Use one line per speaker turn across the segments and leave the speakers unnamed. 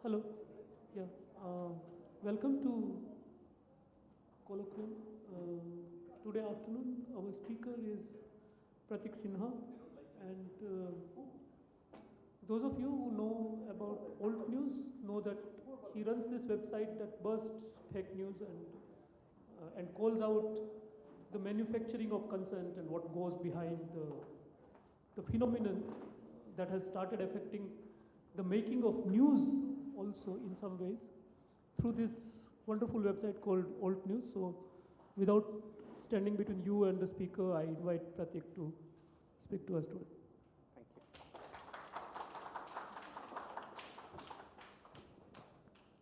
Hello. Yeah. Welcome to Colloquium. Today afternoon, our speaker is Pratik Sinha, and those of you who know about old news know that he runs this website that bursts fake news and calls out the manufacturing of consent and what goes behind the phenomenon that has started affecting the making of news also in some ways through this wonderful website called Old News. So without standing between you and the speaker, I invite Pratik to speak to us today.
Thank you.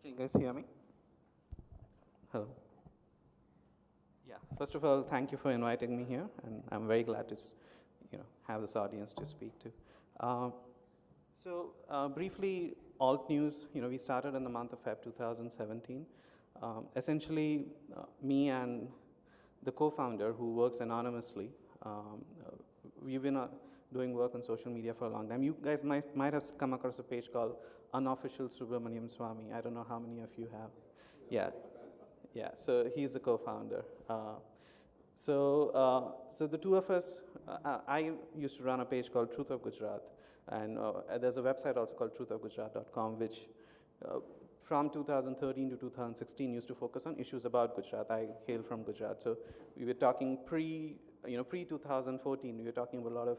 Can you guys hear me? Hello. Yeah. First of all, thank you for inviting me here, and I'm very glad to, have this audience to speak to. Briefly, Alt News. We started in the month of Feb 2017. Essentially, me and the co-founder, who works anonymously, we've been doing work on social media for a long time. You guys might have come across a page called Unofficial Subramaniam Swami. I don't know how many of you have. Yeah. So he's the co-founder. So the two of us, I used to run a page called Truth of Gujarat, and there's a website also called truthofgujarat.com, which from 2013 to 2016 used to focus on issues about Gujarat. I hail from Gujarat, so we were talking pre-2014. We were talking about a lot of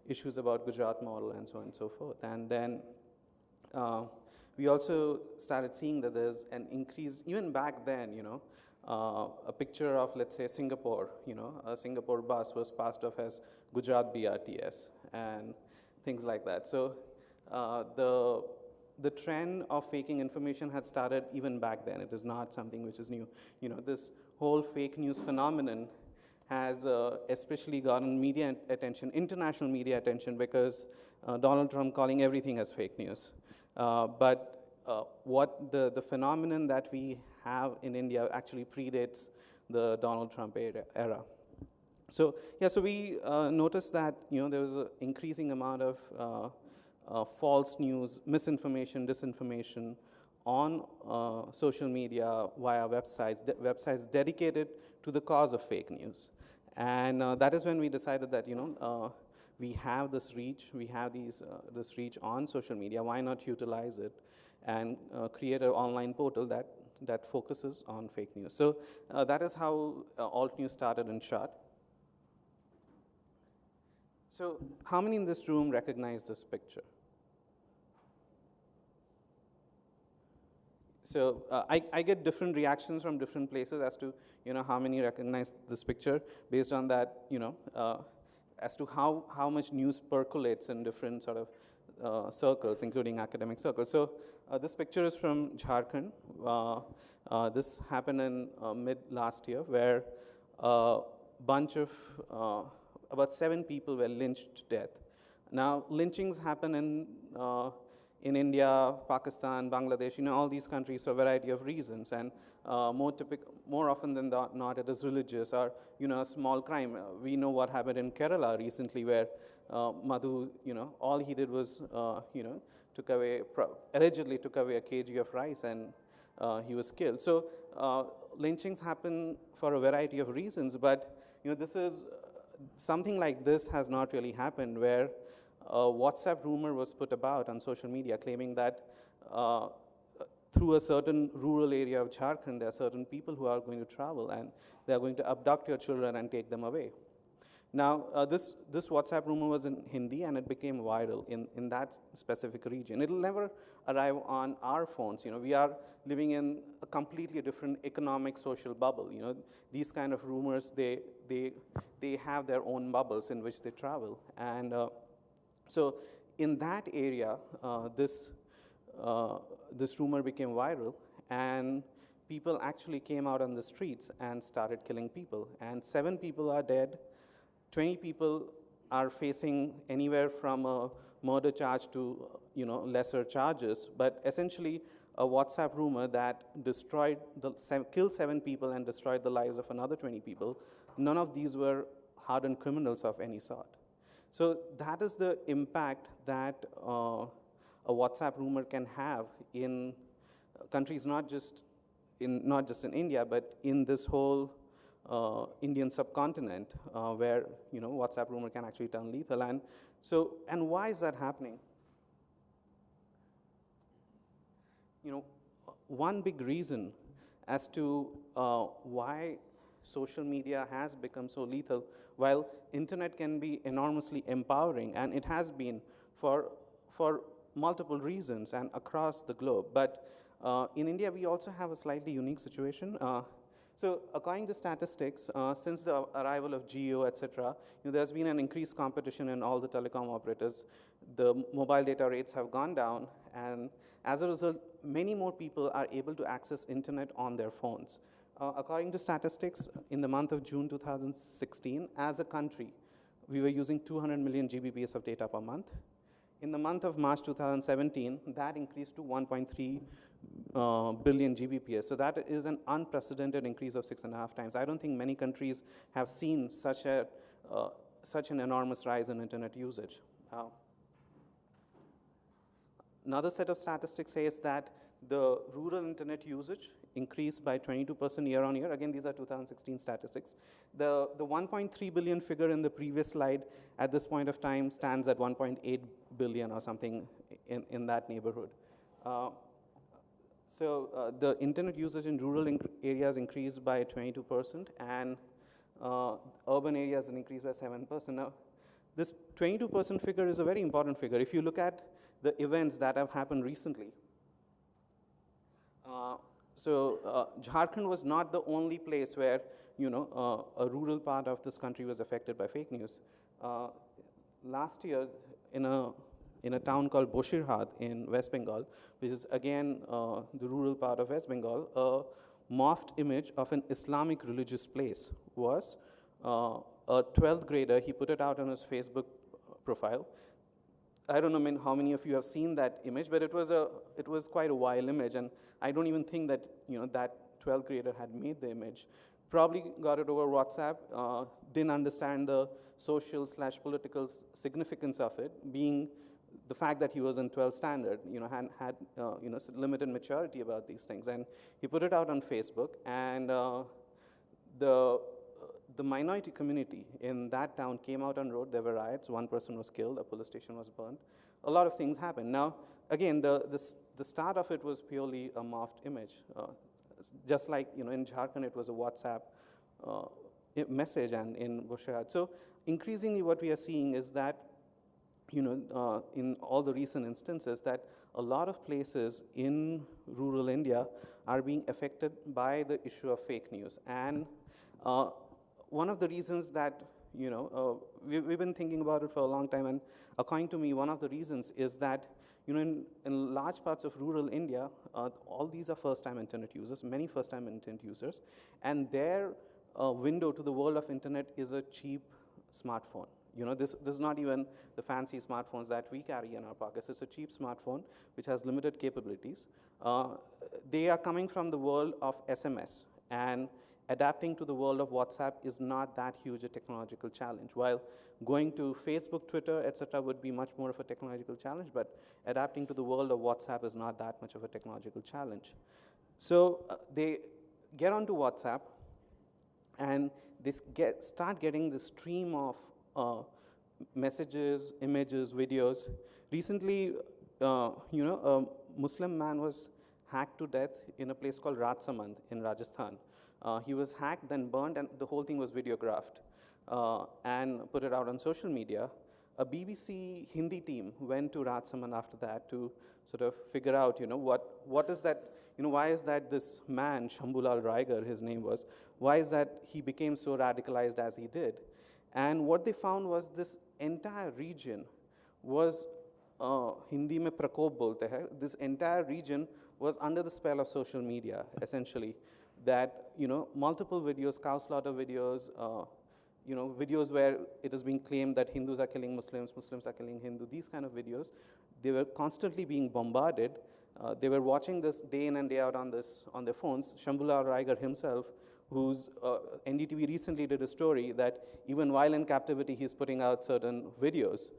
issues about Gujarat model and so on and so forth. And then we also started seeing that there's an increase, even back then, a picture of, let's say, Singapore, a Singapore bus was passed off as Gujarat BRTS and things like that. So the trend of faking information had started even back then. It is not something which is new. This whole fake news phenomenon has especially gotten media attention, international media attention, because Donald Trump calling everything as fake news. But what the phenomenon that we have in India actually predates the Donald Trump era. So we noticed that there was an increasing amount of false news, misinformation, disinformation on social media via websites dedicated to the cause of fake news. And that is when we decided that we have this reach, this reach on social media. Why not utilize it and create an online portal that focuses on fake news? So that is how Alt News started in short. So how many in this room recognize this picture? So I get different reactions from different places as to how many recognize this picture based on that, as to how much news percolates in different sort of circles, including academic circles. So this picture is from Jharkhand. This happened in mid last year, where a bunch of about 7 people were lynched to death. Now, lynchings happen in India, Pakistan, Bangladesh, all these countries for a variety of reasons, and more often than not, it is religious or a small crime. We know what happened in Kerala recently, where Madhu, all he did was allegedly took away a kg of rice, and he was killed. So lynchings happen for a variety of reasons, but this is something like this has not really happened, where a WhatsApp rumor was put about on social media claiming that through a certain rural area of Jharkhand, there are certain people who are going to travel and they are going to abduct your children and take them away. Now, this WhatsApp rumor was in Hindi, and it became viral in that specific region. It will never arrive on our phones. We are living in a completely different economic, social bubble. These kind of rumors, they have their own bubbles in which they travel. And so in that area, this rumor became viral, and people actually came out on the streets and started killing people. And 7 people are dead. 20 people are facing anywhere from a murder charge to lesser charges. But essentially, a WhatsApp rumor that killed 7 people and destroyed the lives of another 20 people. None of these were hardened criminals of any sort. So that is the impact that a WhatsApp rumor can have in countries not just in India, but in this whole Indian subcontinent, where WhatsApp rumor can actually turn lethal. And why is that happening? One big reason as to why social media has become so lethal, while internet can be enormously empowering, and it has been for multiple reasons and across the globe, but in India we also have a slightly unique situation. So according to statistics, since the arrival of Geo, etc., there's been an increased competition in all the telecom operators. The mobile data rates have gone down, and as a result, many more people are able to access internet on their phones. According to statistics, in the month of June 2016, as a country, we were using 200 million Gbps of data per month. In the month of March 2017, that increased to 1.3 billion Gbps. So that is an unprecedented increase of 6.5 times. I don't think many countries have seen such an enormous rise in internet usage. Another set of statistics says that the rural internet usage increased by 22% year on year. Again, these are 2016 statistics. The 1.3 billion figure in the previous slide at this point of time stands at 1.8 billion or something in that neighborhood. So the internet usage in rural areas increased by 22%, and urban areas increased by 7%. Now, this 22% figure is a very important figure. If you look at the events that have happened recently, Jharkhand was not the only place where a rural part of this country was affected by fake news. Last year, in a town called Boshirhat in West Bengal, which is again the rural part of West Bengal, a morphed image of an Islamic religious place was a 12th grader. He put it out on his Facebook profile. I don't know how many of you have seen that image, but it was quite a wild image, and I don't even think that that 12th grader had made the image. Probably got it over WhatsApp, didn't understand the social/political significance of it, being the fact that he was in 12th standard, had limited maturity about these things, and he put it out on Facebook, and the minority community in that town came out on road. There were riots. One person was killed. A police station was burned. A lot of things happened. Now, again, the start of it was purely a morphed image. Just like in Jharkhand, it was a WhatsApp message, and in Bushirat. So increasingly, what we are seeing is that in all the recent instances, that a lot of places in rural India are being affected by the issue of fake news. And one of the reasons that, we've been thinking about it for a long time, and according to me, one of the reasons is that, in large parts of rural India, all these are first-time internet users, many first-time internet users, and their window to the world of internet is a cheap smartphone. This is not even the fancy smartphones that we carry in our pockets. It's a cheap smartphone which has limited capabilities. They are coming from the world of SMS, and adapting to the world of WhatsApp is not that huge a technological challenge. While going to Facebook, Twitter, etc. would be much more of a technological challenge, but adapting to the world of WhatsApp is not that much of a technological challenge. So they get onto WhatsApp, and they start getting the stream of messages, images, videos. Recently, a Muslim man was hacked to death in a place called Rajsamand in Rajasthan. He was hacked, then burned, and the whole thing was videographed and put it out on social media. A BBC Hindi team went to Rajsamand after that to sort of figure out, what is that, why is that this man, Shambulal Raigar, his name was, why is that he became so radicalized as he did? And what they found was this entire region was, Hindi mein prakop bolte hai, this entire region was under the spell of social media, essentially. That, multiple videos, cow slaughter videos, videos where it is being claimed that Hindus are killing Muslims, Muslims are killing Hindus, these kind of videos, they were constantly being bombarded. They were watching this day in and day out on their phones. Shambulal Raigar himself, whose NDTV recently did a story that even while in captivity, he's putting out certain videos,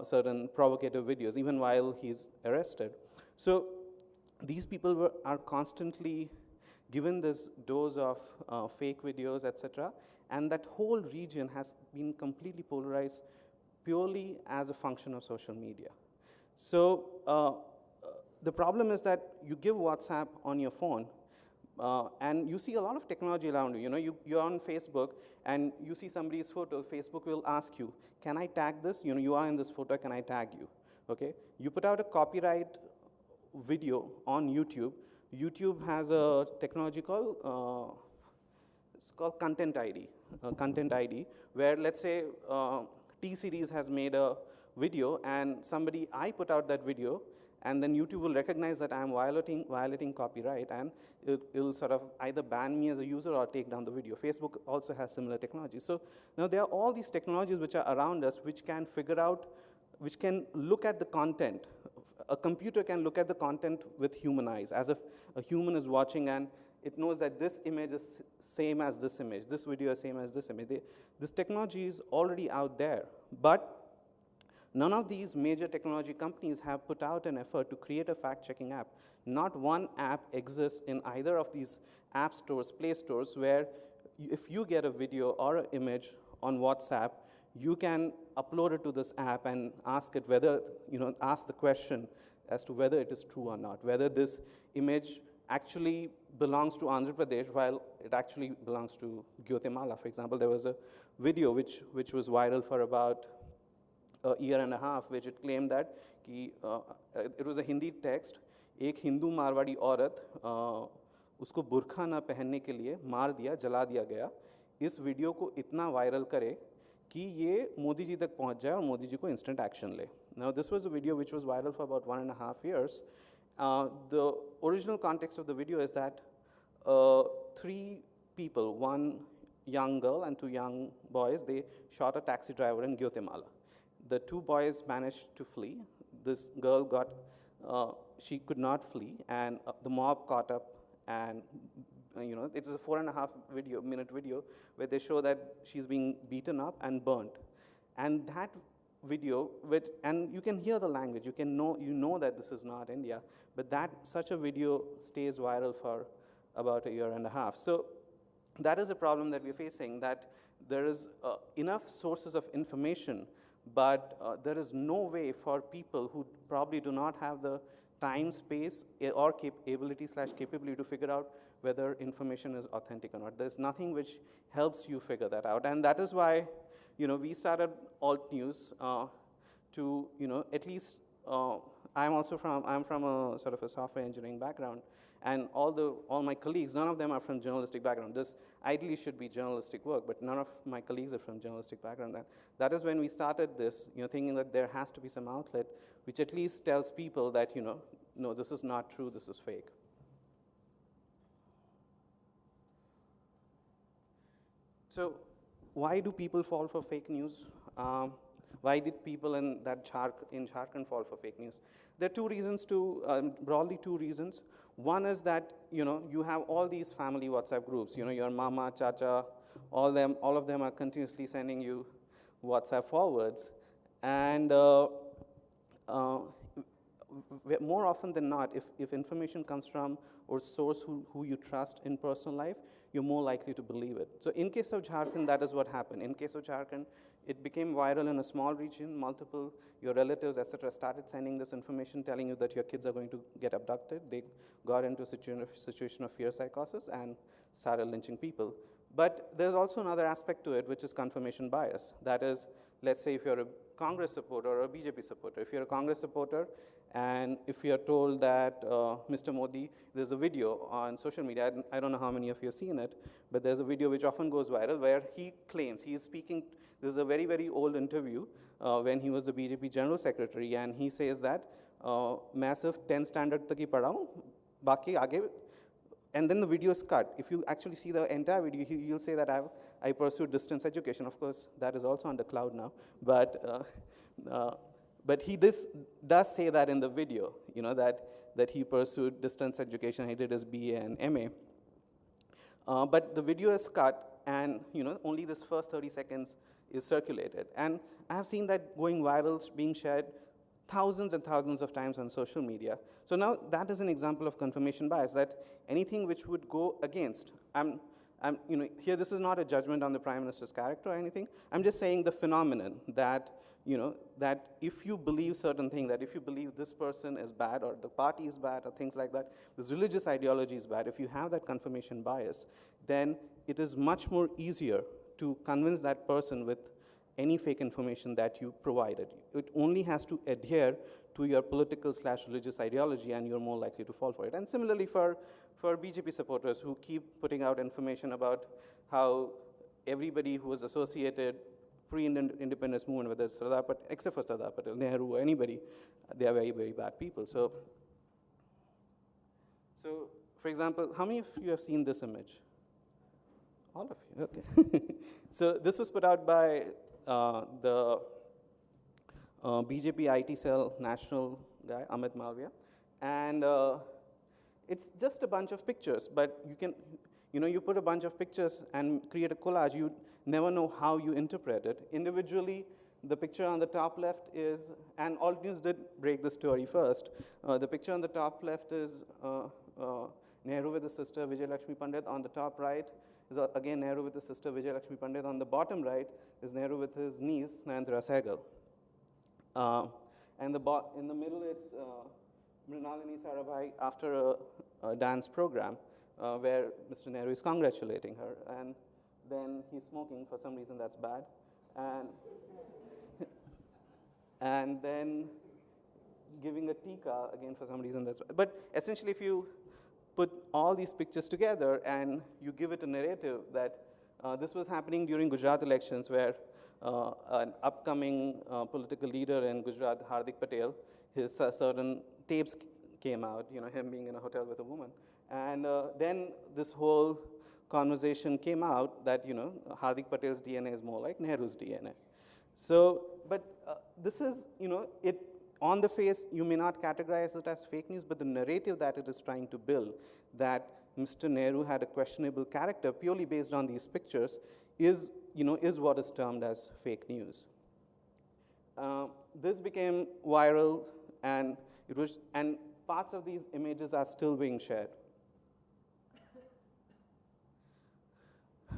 certain provocative videos, even while he's arrested. So these people are constantly given this dose of fake videos, etc., and that whole region has been completely polarized purely as a function of social media. So the problem is that you give WhatsApp on your phone, and you see a lot of technology around you. You know, you're on Facebook, and you see somebody's photo. Facebook will ask you, "Can I tag this? You know, you are in this photo. Can I tag you?" Okay. You put out a copyright video on YouTube. YouTube has a technology called it's called Content ID. Content ID, where let's say T-Series has made a video, and I put out that video, and then YouTube will recognize that I'm violating copyright, and it'll sort of either ban me as a user or take down the video. Facebook also has similar technology. So now there are all these technologies which are around us, which can figure out, which can look at the content. A computer can look at the content with human eyes, as if a human is watching, and it knows that this image is same as this image, this video is same as this image. This technology is already out there, but none of these major technology companies have put out an effort to create a fact-checking app. Not one app exists in either of these app stores, Play stores, where if you get a video or an image on WhatsApp, you can upload it to this app and ask it whether, ask the question as to whether it is true or not, whether this image actually belongs to Andhra Pradesh while it actually belongs to Guatemala. For example, there was a video which was viral for about a year and a half, which it claimed that it was a Hindi text, एक हिंदू मारवाड़ी औरत उसको बुर्खा ना पहनने के लिए मार दिया, जला दिया गया. इस वीडियो को इतना वायरल करे कि ये मोदी जी तक पहुंच जाए और मोदी जी को instant action ले. Now this was a video which was viral for about 1.5 years. The original context of the video is that 3 people, one young girl and 2 young boys, they shot a taxi driver in Guatemala. The 2 boys managed to flee. This girl she could not flee, and the mob caught up, and it is a 4.5-minute video where they show that she's being beaten up and burnt. And that video, and you can hear the language, you know that this is not India, but such a video stays viral for about a year and a half. So that is a problem that we're facing, that there is enough sources of information, but there is no way for people who probably do not have the time, space, or ability/capability to figure out whether information is authentic or not. There's nothing which helps you figure that out. And that is why we started Alt News to at least I'm from a sort of a software engineering background, and all my colleagues, none of them are from journalistic background. This ideally should be journalistic work, but none of my colleagues are from journalistic background. And that is when we started this, thinking that there has to be some outlet which at least tells people that, no, this is not true, this is fake. So why do people fall for fake news? Why did people in Jharkhand fall for fake news? There are broadly two reasons. One is that, you have all these family WhatsApp groups, your mama, chacha, all of them are continuously sending you WhatsApp forwards. And more often than not, if information comes from a source who you trust in personal life, you're more likely to believe it. So in case of Jharkhand, that is what happened. In case of Jharkhand, it became viral in a small region. Your relatives, etc., started sending this information telling you that your kids are going to get abducted. They got into a situation of fear psychosis and started lynching people. But there's also another aspect to it, which is confirmation bias. That is, let's say if you're a Congress supporter or a BJP supporter. If you're a Congress supporter, and if you're told that Mr. Modi, there's a video on social media, I don't know how many of you have seen it, but there's a video which often goes viral where he claims, he is speaking, this is a very, very old interview when he was the BJP General Secretary, and he says that, मैं सिर्फ 10 standard तक ही पढ़ा हूँ, बाकी आगे, and then the video is cut. If you actually see the entire video, you'll say that I pursued distance education. Of course, that is also under cloud now, but he does say that in the video, that he pursued distance education, he did his BA and MA. But the video is cut, and only this first 30 seconds is circulated. And I have seen that going viral, being shared thousands and thousands of times on social media. So now that is an example of confirmation bias, that anything which would go against, here this is not a judgment on the Prime Minister's character or anything. I'm just saying the phenomenon that, that if you believe certain thing, that if you believe this person is bad or the party is bad or things like that, this religious ideology is bad, if you have that confirmation bias, then it is much more easier to convince that person with any fake information that you provided. It only has to adhere to your political/religious ideology, and you're more likely to fall for it. And similarly for BJP supporters who keep putting out information about how everybody who was associated pre-independence movement, whether it's Sardar Patel, except for Sardar Patel, Nehru, or anybody, they are very, very bad people. So for example, how many of you have seen this image? All of you, okay. So this was put out by the BJP IT cell national guy, Amit Malviya, and it's just a bunch of pictures, but you put a bunch of pictures and create a collage, you never know how you interpret it. Individually, the picture on the top left is, and Alt News did break the story first, the picture on the top left is Nehru with his sister, Vijay Lakshmi Pandit. On the top right is again Nehru with his sister, Vijay Lakshmi Pandit. On the bottom right is Nehru with his niece, Nayantara Sehgal. And in the middle, it's Mrinalini Sarabhai after a dance program where Mr. Nehru is congratulating her. And then he's smoking. For some reason, that's bad. And then giving a tika, again, for some reason, that's bad. But essentially, if you put all these pictures together and you give it a narrative that this was happening during Gujarat elections, where an upcoming political leader in Gujarat, Hardik Patel, his certain tapes came out, him being in a hotel with a woman. And then this whole conversation came out that, Hardik Patel's DNA is more like Nehru's DNA. So, but this is, it on the face, you may not categorize it as fake news, but the narrative that it is trying to build, that Mr. Nehru had a questionable character purely based on these pictures, is what is termed as fake news. This became viral, and parts of these images are still being shared.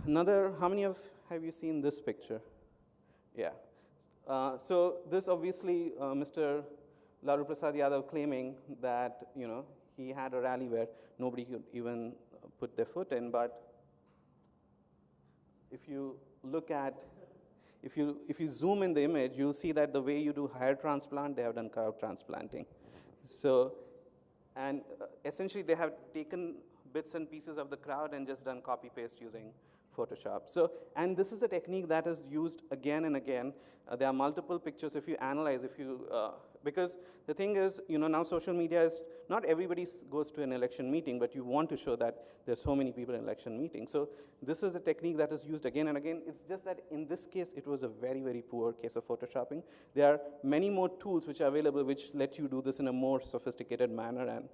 How many have you seen this picture? Yeah. So this obviously, Mr. Lalu Prasad Yadav claiming that, he had a rally where nobody could even put their foot in, but if you look at, if you zoom in the image, you'll see that the way you do hair transplant, they have done crowd transplanting. So, and essentially they have taken bits and pieces of the crowd and just done copy-paste using Photoshop. So, and this is a technique that is used again and again. There are multiple pictures if you analyze, because the thing is, now social media is, not everybody goes to an election meeting, but you want to show that there's so many people in election meetings. So this is a technique that is used again and again. It's just that in this case, it was a very, very poor case of Photoshopping. There are many more tools which are available which let you do this in a more sophisticated manner, and,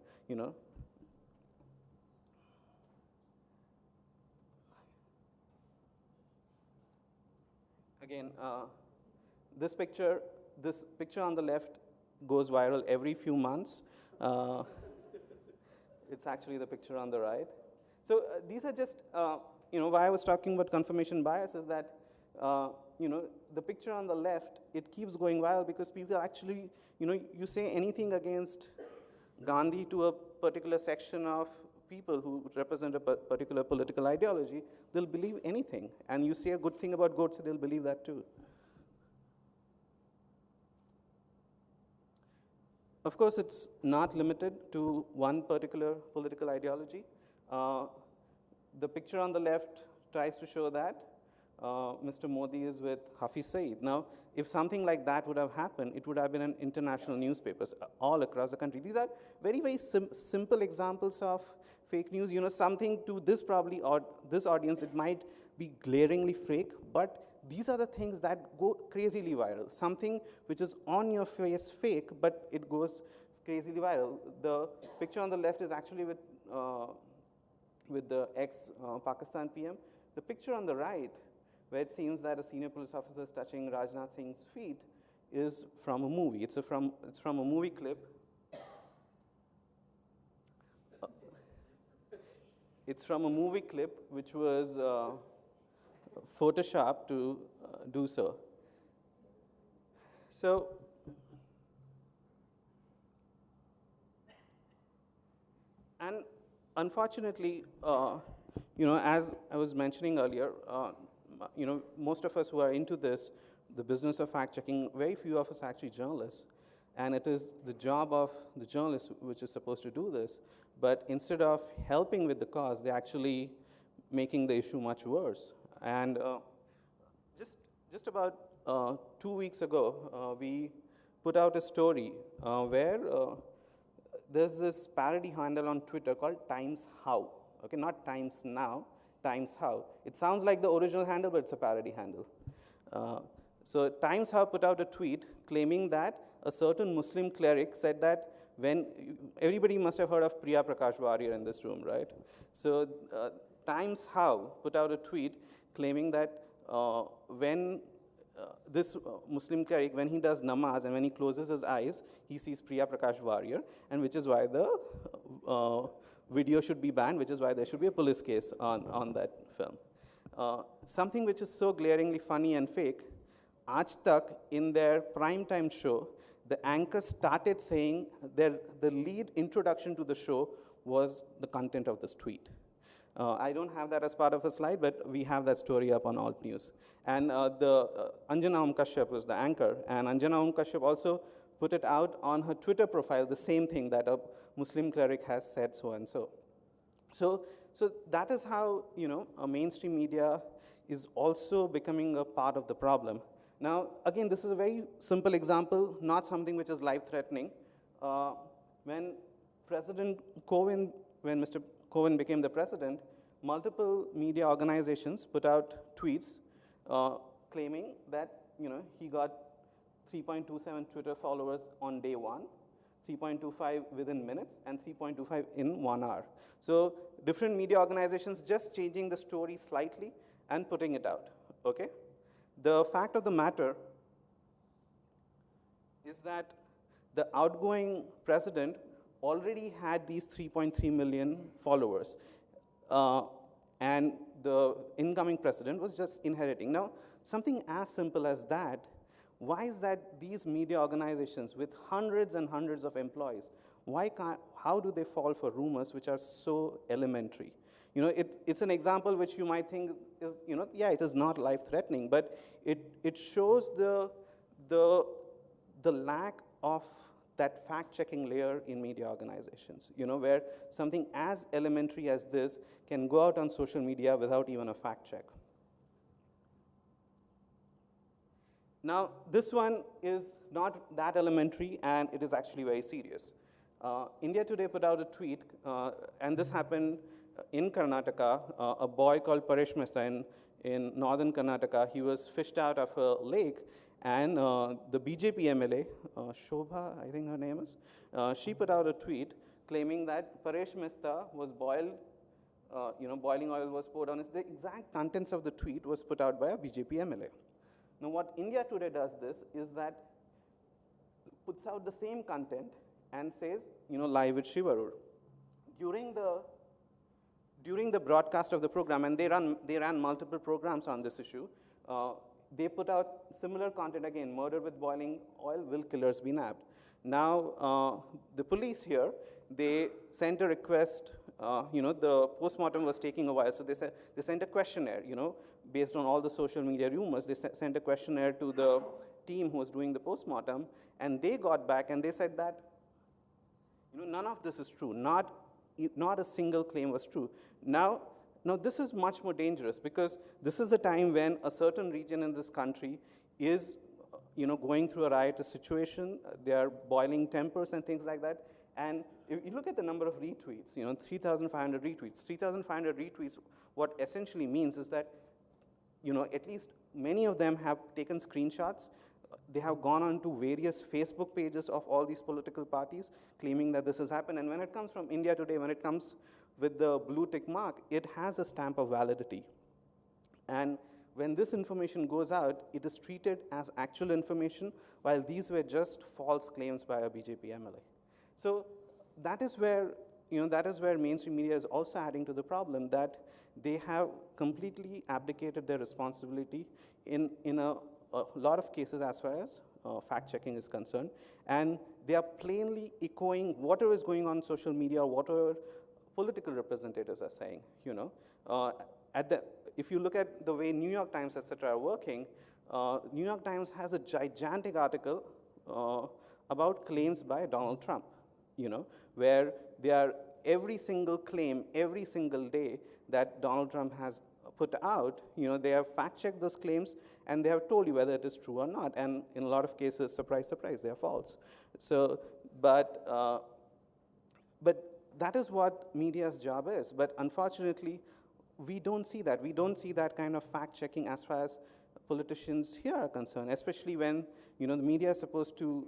Again, this picture on the left goes viral every few months. It's actually the picture on the right. So these are just, why I was talking about confirmation bias is that, the picture on the left, it keeps going viral because people actually, you say anything against Gandhi to a particular section of people who represent a particular political ideology, they'll believe anything. And you say a good thing about Godse, they'll believe that too. Of course, it's not limited to one particular political ideology. The picture on the left tries to show that Mr. Modi is with Hafiz Saeed. Now, if something like that would have happened, it would have been in international newspapers all across the country. These are very, very simple examples of fake news. Something to this this audience, it might be glaringly fake, but these are the things that go crazily viral. Something which is on your face fake, but it goes crazily viral. The picture on the left is actually with the ex-Pakistan PM. The picture on the right, where it seems that a senior police officer is touching Rajnath Singh's feet, is from a movie. It's from a movie clip. It's from a movie clip which was photoshopped to do so. So, and unfortunately, as I was mentioning earlier, most of us who are into this, the business of fact-checking, very few of us are actually journalists. And it is the job of the journalist which is supposed to do this. But instead of helping with the cause, they're actually making the issue much worse. And just about 2 weeks ago, we put out a story where there's this parody handle on Twitter called Times How. Okay, not Times Now, Times How. It sounds like the original handle, but it's a parody handle. So Times How put out a tweet claiming that a certain Muslim cleric said that everybody must have heard of Priya Prakash Warrior in this room, right? So Times How put out a tweet claiming that when this Muslim cleric, when he does namaz and when he closes his eyes, he sees Priya Prakash Warrior, and which is why the video should be banned, which is why there should be a police case on that film. Something which is so glaringly funny and fake, Aaj Tak, in their primetime show, the anchor started saying the lead introduction to the show was the content of this tweet. I don't have that as part of a slide, but we have that story up on Alt News. And Anjana Kashyap was the anchor, and Anjana Kashyap also put it out on her Twitter profile, the same thing, that a Muslim cleric has said so and so. So that is how, a mainstream media is also becoming a part of the problem. Now, again, this is a very simple example, not something which is life-threatening. When Mr. Cohen became the president, multiple media organizations put out tweets claiming that, he got 3.27 Twitter followers on day one, 3.25 within minutes, and 3.25 in 1 hour. So different media organizations just changing the story slightly and putting it out, okay? The fact of the matter is that the outgoing president already had these 3.3 million followers, and the incoming president was just inheriting. Now, something as simple as that, why is that these media organizations with hundreds and hundreds of employees, how do they fall for rumors which are so elementary? It's an example which you might think is, yeah, it is not life-threatening, but it shows the lack of that fact-checking layer in media organizations, where something as elementary as this can go out on social media without even a fact check. Now, this one is not that elementary, and it is actually very serious. India Today put out a tweet, and this happened in Karnataka. A boy called Paresh Mehta in northern Karnataka, he was fished out of a lake, and the BJP MLA, Shobha, I think her name is, she put out a tweet claiming that Paresh Mehta was boiled, boiling oil was poured on his. The exact contents of the tweet was put out by a BJP MLA. Now, what India Today does this is that puts out the same content and says, live with Shivarur. During the broadcast of the program, and they ran multiple programs on this issue, they put out similar content again, murder with boiling oil, will killers be nabbed? Now, the police here, they sent a request, the postmortem was taking a while, so they sent a questionnaire, based on all the social media rumors, they sent a questionnaire to the team who was doing the postmortem, and they got back and they said that, none of this is true, not a single claim was true. Now, this is much more dangerous because this is a time when a certain region in this country is, going through a riotous situation. They are boiling tempers and things like that. And if you look at the number of retweets, 3,500 retweets. 3,500 retweets, what essentially means is that, at least many of them have taken screenshots. They have gone on to various Facebook pages of all these political parties claiming that this has happened. And when it comes from India Today, when it comes with the blue tick mark, it has a stamp of validity. And when this information goes out, it is treated as actual information, while these were just false claims by a BJP MLA. So that is where, that is where mainstream media is also adding to the problem, that they have completely abdicated their responsibility in a lot of cases as far as fact-checking is concerned, and they are plainly echoing whatever is going on social media, or whatever political representatives are saying. If you look at the way New York Times, etc., are working, New York Times has a gigantic article about claims by Donald Trump, where they are every single claim, every single day that Donald Trump has put out, they have fact-checked those claims, and they have told you whether it is true or not. And in a lot of cases, surprise, surprise, they are false. So, but that is what media's job is. But unfortunately, we don't see that. We don't see that kind of fact-checking as far as politicians here are concerned, especially when the media is supposed to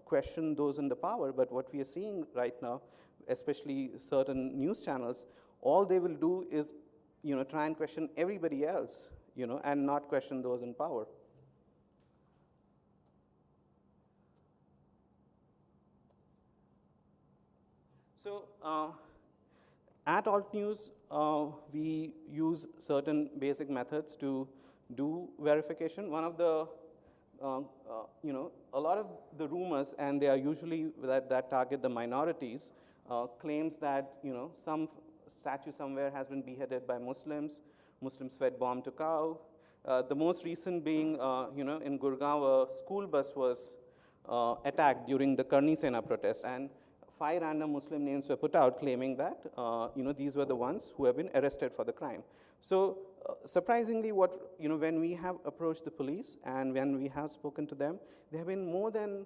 question those in the power. But what we are seeing right now, especially certain news channels, all they will do is try and question everybody else, and not question those in power. So at Alt News, we use certain basic methods to do verification. One of the, a lot of the rumors, and they are usually that target the minorities, claims that, some statue somewhere has been beheaded by Muslims, Muslims fed bomb to cow. The most recent being, in Gurgaon, a school bus was attacked during the Karni Sena protest, and 5 random Muslim names were put out claiming that, these were the ones who have been arrested for the crime. So surprisingly, when we have approached the police and when we have spoken to them, they have been more than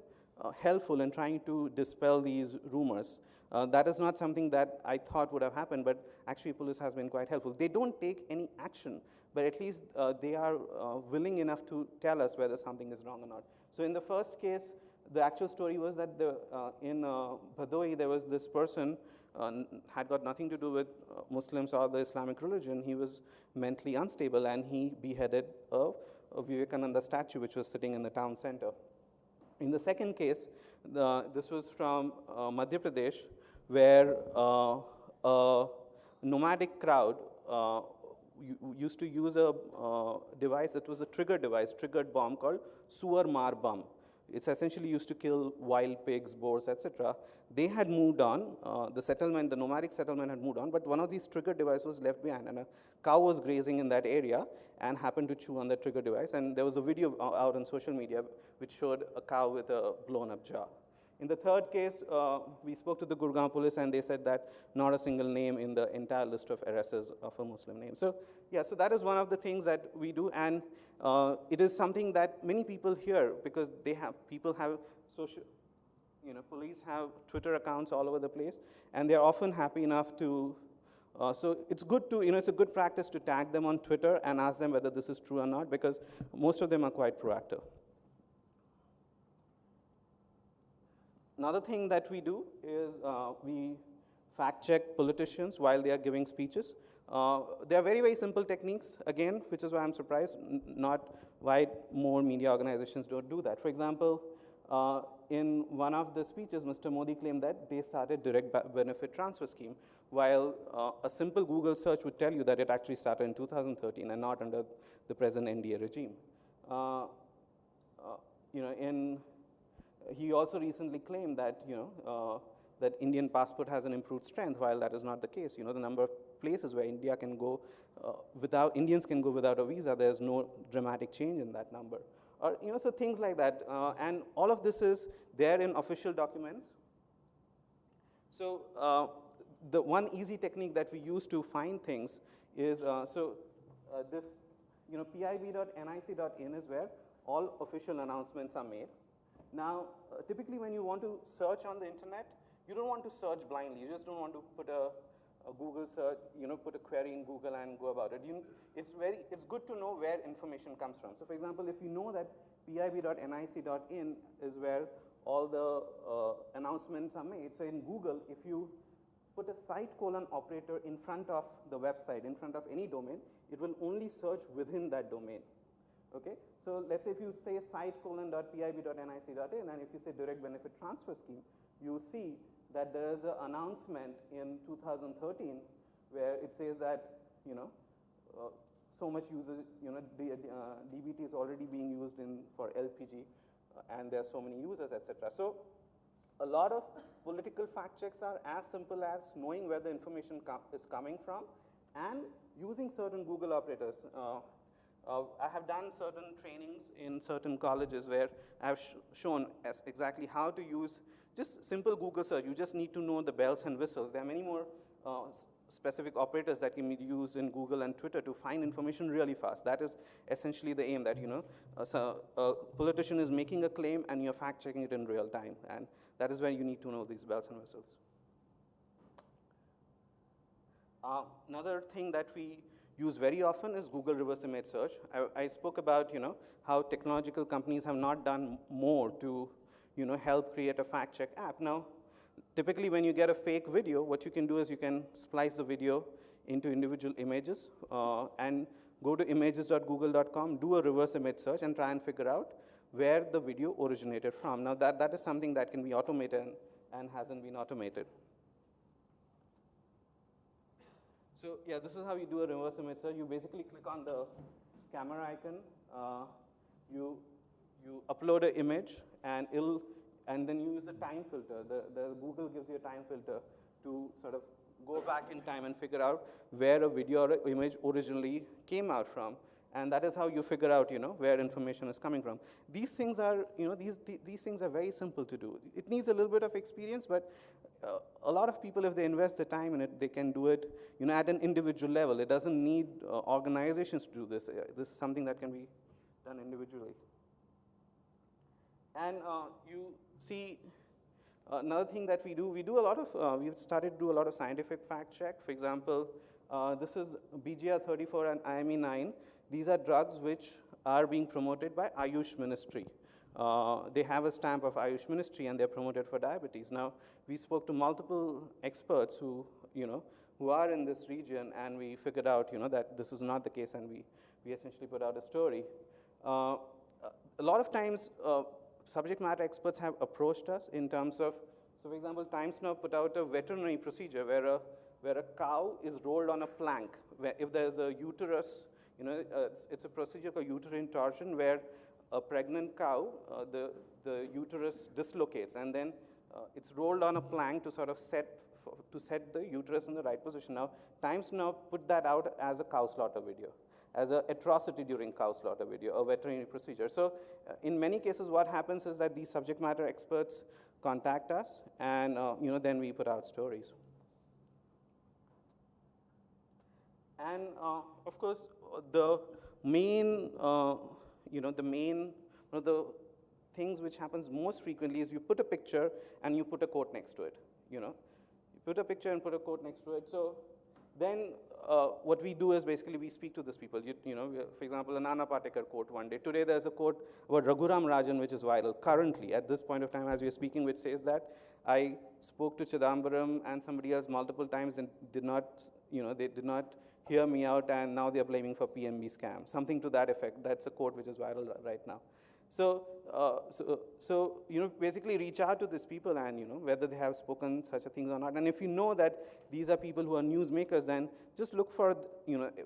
helpful in trying to dispel these rumors. That is not something that I thought would have happened, but actually police has been quite helpful. They don't take any action, but at least they are willing enough to tell us whether something is wrong or not. So in the first case, the actual story was that in Bhadoi, there was this person, had got nothing to do with Muslims or the Islamic religion. He was mentally unstable, and he beheaded a Vivekananda statue which was sitting in the town center. In the second case, this was from Madhya Pradesh, where a nomadic crowd used to use a device that was a triggered bomb called Suar Maar bomb. It's essentially used to kill wild pigs, boars, etc. They had moved on. The nomadic settlement had moved on, but one of these trigger devices was left behind, and a cow was grazing in that area and happened to chew on the trigger device. And there was a video out on social media which showed a cow with a blown-up jaw. In the third case, we spoke to the Gurgaon police, and they said that not a single name in the entire list of arrests is of a Muslim name. So, yeah, so that is one of the things that we do, and it is something that many people hear, because people have social, police have Twitter accounts all over the place, and they're often happy enough to, so it's good to, it's a good practice to tag them on Twitter and ask them whether this is true or not, because most of them are quite proactive. Another thing that we do is we fact-check politicians while they are giving speeches. There are very, very simple techniques, again, which is why I'm surprised, not why more media organizations don't do that. For example, in one of the speeches, Mr. Modi claimed that they started direct benefit transfer scheme, while a simple Google search would tell you that it actually started in 2013 and not under the present NDA regime. He also recently claimed that, that Indian passport has an improved strength, while that is not the case. The number of places where India can go Indians can go without a visa, there's no dramatic change in that number. Or, so things like that. And all of this is there in official documents. So the one easy technique that we use to find things is, this, pib.nic.in is where all official announcements are made. Now, typically when you want to search on the internet, you don't want to search blindly. You just don't want to put a Google search, put a query in Google and go about it. It's good to know where information comes from. So for example, if you know that pib.nic.in is where all the announcements are made, so in Google, if you put a site colon operator in front of the website, in front of any domain, it will only search within that domain. Okay? So let's say if you say site:.pib.nic.in, and if you say direct benefit transfer scheme, you will see that there is an announcement in 2013 where it says that, so much usage, DBT is already being used for LPG, and there are so many users, etc. So a lot of political fact checks are as simple as knowing where the information is coming from and using certain Google operators. I have done certain trainings in certain colleges where I have shown exactly how to use just simple Google search. You just need to know the bells and whistles. There are many more specific operators that can be used in Google and Twitter to find information really fast. That is essentially the aim, that so a politician is making a claim and you're fact checking it in real time, and that is where you need to know these bells and whistles. Another thing that we use very often is Google reverse image search. I spoke about how technological companies have not done more to help create a fact check app. Now, typically when you get a fake video, what you can do is you can splice the video into individual images and go to images.google.com, do a reverse image search, and try and figure out where the video originated from. Now that is something that can be automated and hasn't been automated. So yeah, this is how you do a reverse image search. You basically click on the camera icon, you upload an image, and then you use a time filter. The Google gives you a time filter to sort of go back in time and figure out where a video or image originally came out from. And that is how you figure out, where information is coming from. These things are, these things are very simple to do. It needs a little bit of experience, but a lot of people, if they invest the time in it, they can do it, at an individual level. It doesn't need organizations to do this. This is something that can be done individually. And you see, another thing that we do a lot of, we've started to do a lot of scientific fact check. For example, this is BGR34 and IME9. These are drugs which are being promoted by Ayush Ministry. They have a stamp of Ayush Ministry, and they're promoted for diabetes. Now, we spoke to multiple experts who are in this region, and we figured out, that this is not the case, and we essentially put out a story. A lot of times, subject matter experts have approached us in terms of, so for example, Times Now put out a veterinary procedure where a cow is rolled on a plank. Where if there's a uterus, it's a procedure called uterine torsion, where a pregnant cow, the uterus dislocates, and then it's rolled on a plank to sort of set the uterus in the right position. Now, Times Now put that out as a cow slaughter video, as an atrocity during cow slaughter video, a veterinary procedure. So in many cases, what happens is that these subject matter experts contact us, and then we put out stories. And of course, the main, one of the things which happens most frequently is you put a picture and you put a quote next to it. You put a picture and put a quote next to it. So then what we do is basically we speak to these people. For example, a Nana Patekar quote one day. Today there's a quote about Raghuram Rajan which is viral currently at this point of time as we are speaking, which says that I spoke to Chidambaram and somebody else multiple times and they did not hear me out, and now they're blaming for PMB scam. Something to that effect. That's a quote which is viral right now. So, basically reach out to these people and, whether they have spoken such a things or not. And if you know that these are people who are newsmakers, then just look for,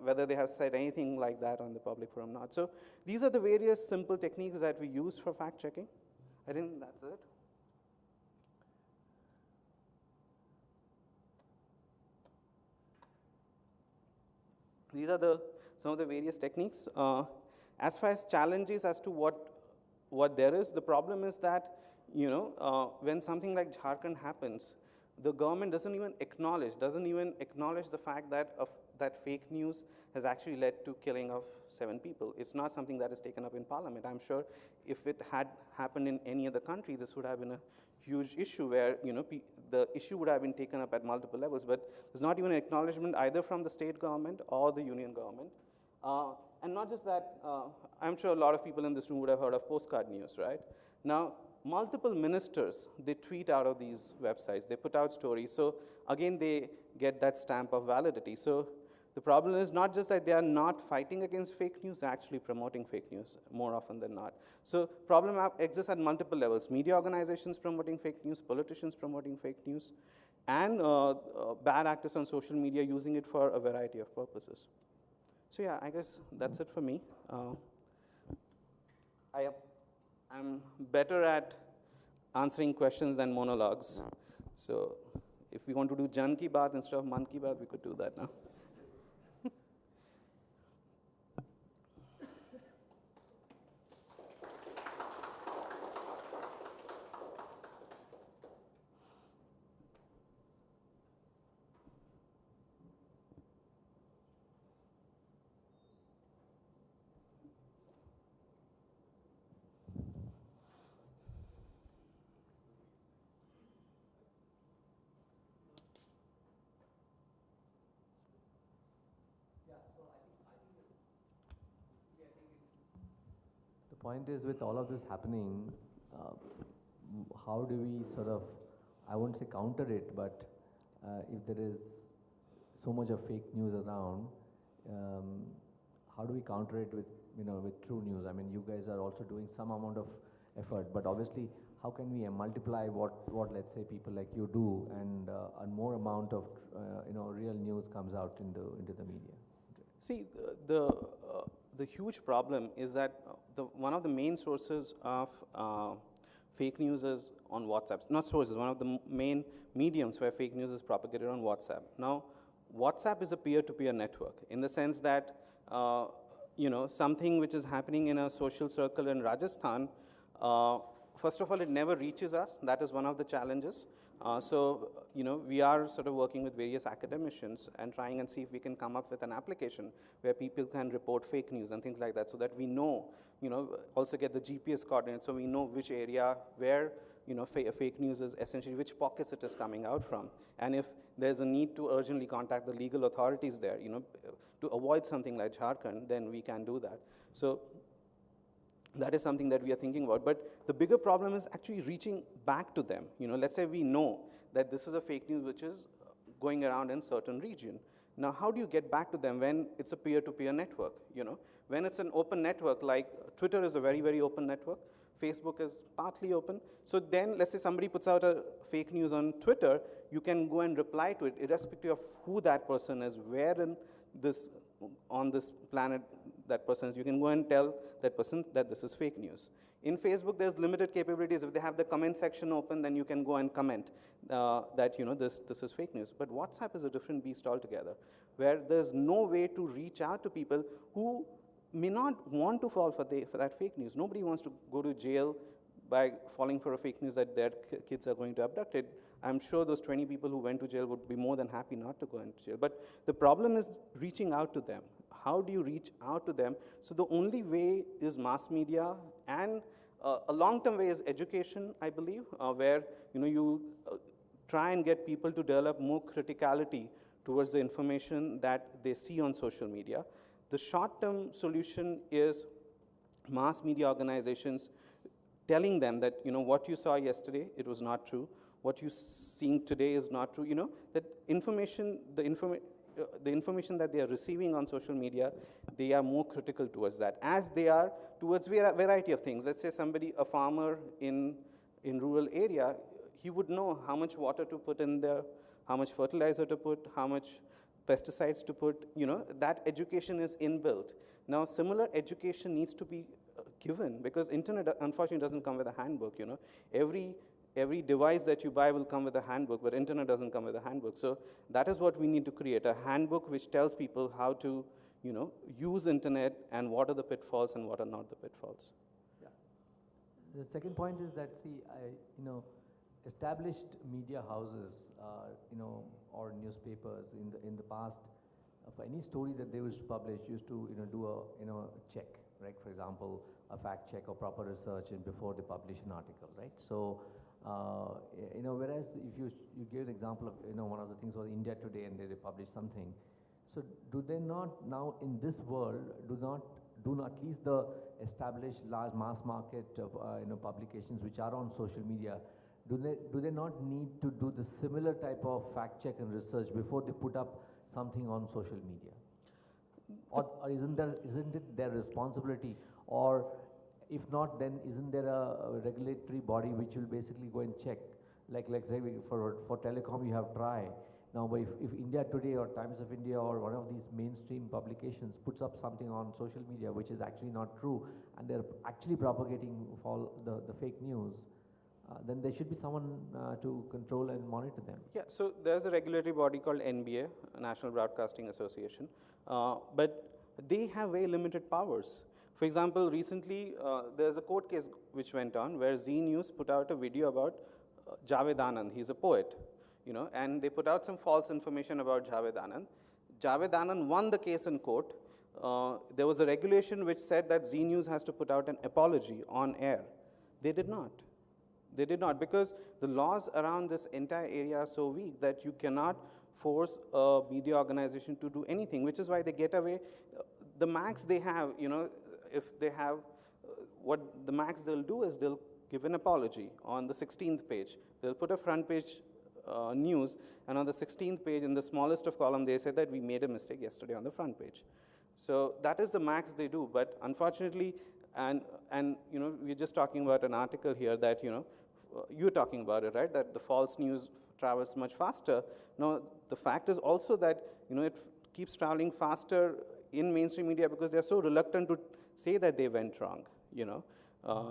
whether they have said anything like that on the public forum or not. So these are the various simple techniques that we use for fact checking. I think that's it. These are some of the various techniques. As far as challenges as to what there is, the problem is that, when something like Jharkhand happens, the government doesn't even acknowledge the fact that that fake news has actually led to killing of 7 people. It's not something that is taken up in parliament. I'm sure if it had happened in any other country, this would have been a huge issue where, the issue would have been taken up at multiple levels, but there's not even an acknowledgement either from the state government or the union government. And not just that, I'm sure a lot of people in this room would have heard of postcard news, right? Now, multiple ministers, they tweet out of these websites, they put out stories. So again, they get that stamp of validity. So the problem is not just that they are not fighting against fake news, they're actually promoting fake news more often than not. So problem exists at multiple levels. Media organizations promoting fake news, politicians promoting fake news, and bad actors on social media using it for a variety of purposes. So yeah, I guess that's it for me. I'm better at answering questions than monologues. So if we want to do Jan Ki Baat instead of Man Ki Baat, we could do that now.
The point is, with all of this happening, how do we sort of, I won't say counter it, but if there is so much of fake news around, how do we counter it with, with true news? I mean, you guys are also doing some amount of effort, but obviously, how can we multiply what let's say people like you do, and a more amount of real news comes out into the media?
See, the huge problem is that one of the main sources of fake news is on WhatsApp. Not sources, one of the main mediums where fake news is propagated on WhatsApp. Now, WhatsApp is a peer-to-peer network in the sense that something which is happening in a social circle in Rajasthan, first of all, it never reaches us. That is one of the challenges. We are sort of working with various academicians and trying and see if we can come up with an application where people can report fake news and things like that, so that we know, also get the GPS coordinates, so we know which area where, fake news is essentially, which pockets it is coming out from. And if there's a need to urgently contact the legal authorities there, to avoid something like Jharkhand, then we can do that. So that is something that we are thinking about. But the bigger problem is actually reaching back to them. Let's say we know that this is a fake news which is going around in certain region. Now, how do you get back to them when it's a peer-to-peer network? When it's an open network, like Twitter is a very, very open network. Facebook is partly open. So then, let's say somebody puts out a fake news on Twitter, you can go and reply to it, irrespective of who that person is, where on this planet that person is. You can go and tell that person that this is fake news. In Facebook, there's limited capabilities. If they have the comment section open, then you can go and comment that this is fake news. But WhatsApp is a different beast altogether, where there's no way to reach out to people who may not want to fall for that fake news. Nobody wants to go to jail by falling for a fake news that their kids are going to abduct it. I'm sure those 20 people who went to jail would be more than happy not to go into jail. But the problem is reaching out to them. How do you reach out to them? So the only way is mass media, and a long-term way is education, I believe, where you try and get people to develop more criticality towards the information that they see on social media. The short-term solution is mass media organizations telling them that, what you saw yesterday, it was not true. What you're seeing today is not true. That information, the information that they are receiving on social media, they are more critical towards that, as they are towards a variety of things. Let's say a farmer in rural area, he would know how much water to put in there, how much fertilizer to put, how much pesticides to put. That education is inbuilt. Now, similar education needs to be given, because internet, unfortunately, doesn't come with a handbook. Every device that you buy will come with a handbook, but internet doesn't come with a handbook. So that is what we need to create, a handbook which tells people how to, use internet and what are the pitfalls and what are not the pitfalls.
Yeah. The second point is that, established media houses, or newspapers in the past, for any story that they used to publish, used to, do a check, right? For example, a fact check or proper research before they publish an article, right? So, whereas if you give an example of, one of the things was India Today, and they publish something. So do they not now in this world, do at least the established large mass market publications which are on social media, do they not need to do the similar type of fact check and research before they put up something on social media? Or isn't it their responsibility? Or if not, then isn't there a regulatory body which will basically go and check? Like say for telecom you have TRAI. Now if India Today or Times of India or one of these mainstream publications puts up something on social media which is actually not true, and they're actually propagating all the fake news, then there should be someone to control and monitor them.
Yeah, so there's a regulatory body called NBA, National Broadcasting Association, but they have very limited powers. For example, recently there's a court case which went on where Zee News put out a video about Javed Anand. He's a poet, and they put out some false information about Javed Anand. Javed Anand won the case in court. There was a regulation which said that Zee News has to put out an apology on air. They did not. They did not, because the laws around this entire area are so weak that you cannot force a media organization to do anything, which is why they get away. The max they have, if they have, what the max they'll do is they'll give an apology on the 16th page. They'll put a front page news, and on the 16th page, in the smallest of column, they say that we made a mistake yesterday on the front page. So that is the max they do. But unfortunately, and we're just talking about an article here that you're talking about it, right? That the false news travels much faster. Now, the fact is also that it keeps traveling faster in mainstream media because they're so reluctant to say that they went wrong.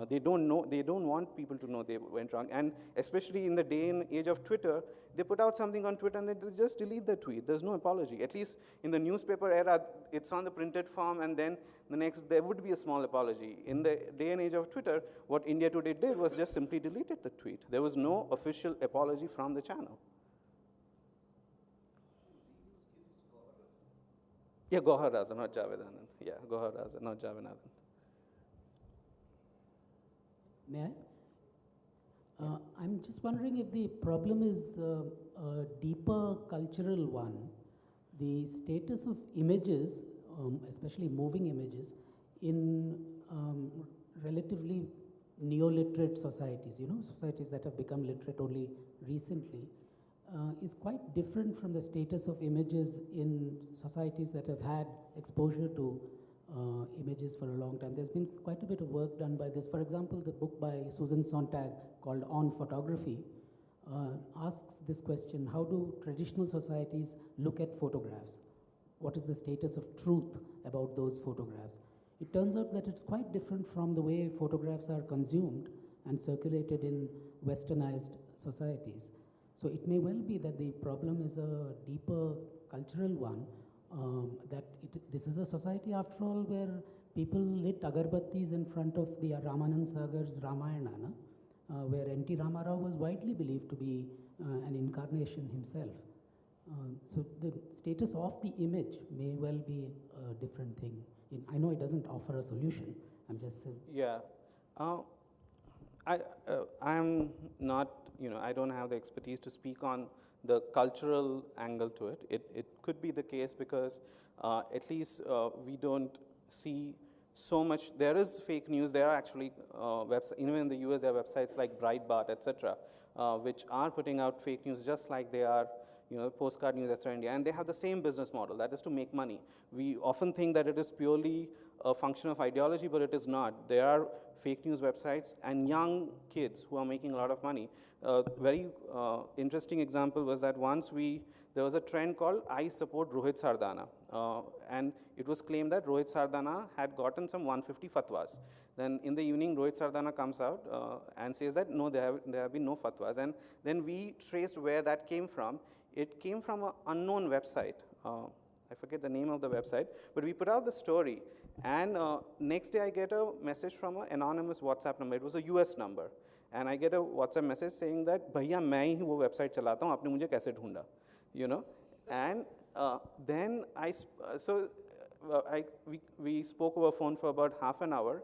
They don't know. They don't want people to know they went wrong. And especially in the day and age of Twitter, they put out something on Twitter and they just delete the tweet. There's no apology. At least in the newspaper era, it's on the printed form, and then the next there would be a small apology. In the day and age of Twitter, what India Today did was just simply deleted the tweet. There was no official apology from the channel. Yeah, Gohar Raza, not Javed Anand. Yeah, Gohar Raza, not Javed Anand.
May I? I'm just wondering if the problem is a deeper cultural one. The status of images, especially moving images, in relatively neo-literate societies, societies that have become literate only recently, is quite different from the status of images in societies that have had exposure to images for a long time. There's been quite a bit of work done by this. For example, the book by Susan Sontag called On Photography asks this question: how do traditional societies look at photographs? What is the status of truth about those photographs? It turns out that it's quite different from the way photographs are consumed and circulated in westernized societies. So it may well be that the problem is a deeper cultural one, this is a society, after all, where people lit agarbattis in front of the Ramanand Sagar's Ramayana, where N.T. Ramarao was widely believed to be an incarnation himself. So the status of the image may well be a different thing. I know it doesn't offer a solution. I'm just saying.
Yeah. I'm not, I don't have the expertise to speak on the cultural angle to it. It could be the case because at least we don't see so much. There is fake news. There are actually websites, even in the US, there are websites like Breitbart, etc., which are putting out fake news just like they are, postcard news, etc. India, and they have the same business model, that is to make money. We often think that it is purely a function of ideology, but it is not. There are fake news websites and young kids who are making a lot of money. Very interesting example was that once there was a trend called I support Rohit Sardana, and it was claimed that Rohit Sardana had gotten some 150 fatwas. Then in the evening, Rohit Sardana comes out and says that no, there have been no fatwas. And then we traced where that came from. It came from an unknown website. I forget the name of the website, but we put out the story. And next day, I get a message from an anonymous WhatsApp number. It was a US number. And I get a WhatsApp message saying that, "Bhaiya, मैं ही वो website चलाता हूँ, आपने मुझे कैसे ढूंढा?" And then we spoke over phone for about half an hour.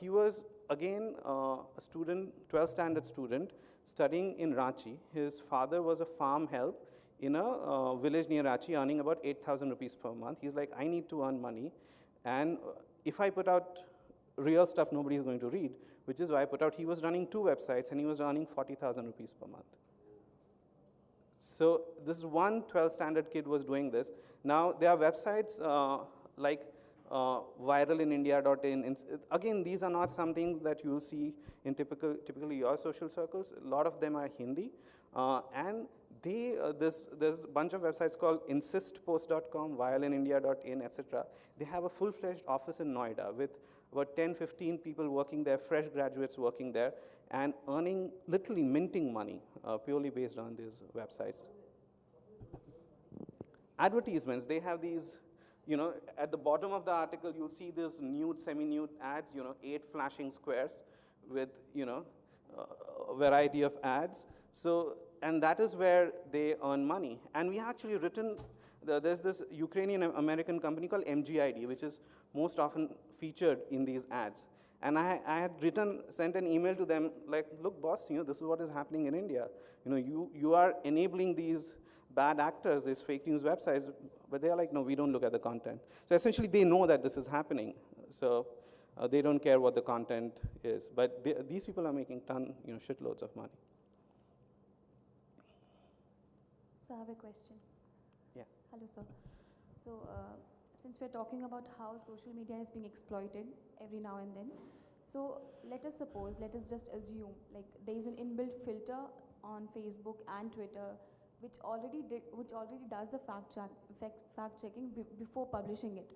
He was again a student, 12th standard student, studying in Ranchi. His father was a farm help in a village near Ranchi, earning about 8,000 rupees per month. He's like, I need to earn money. And if I put out real stuff, nobody is going to read, which is why I put out, he was running 2 websites and he was earning 40,000 rupees per month. So this one 12th standard kid was doing this. Now there are websites like viralinIndia.in. Again, these are not some things that you'll see in typically your social circles. A lot of them are Hindi. And there's a bunch of websites called insistpost.com, viralinIndia.in, etc. They have a full-fledged office in Noida with about 10, 15 people working there, fresh graduates working there, and earning, literally minting money purely based on these websites. Advertisements, they have these, at the bottom of the article, you'll see these nude, semi-nude ads, 8 flashing squares with, a variety of ads. So, and that is where they earn money. And we actually written, there's this Ukrainian-American company called MGID, which is most often featured in these ads. And I had sent an email to them like, look, boss, this is what is happening in India. You are enabling these bad actors, these fake news websites, but they're like, no, we don't look at the content. So essentially, they know that this is happening. So they don't care what the content is. But these people are making shitloads of money.
So I have a question.
Yeah.
Hello, sir. So since we're talking about how social media is being exploited every now and then, so let us just assume, like there is an inbuilt filter on Facebook and Twitter, which already does the fact checking before publishing it.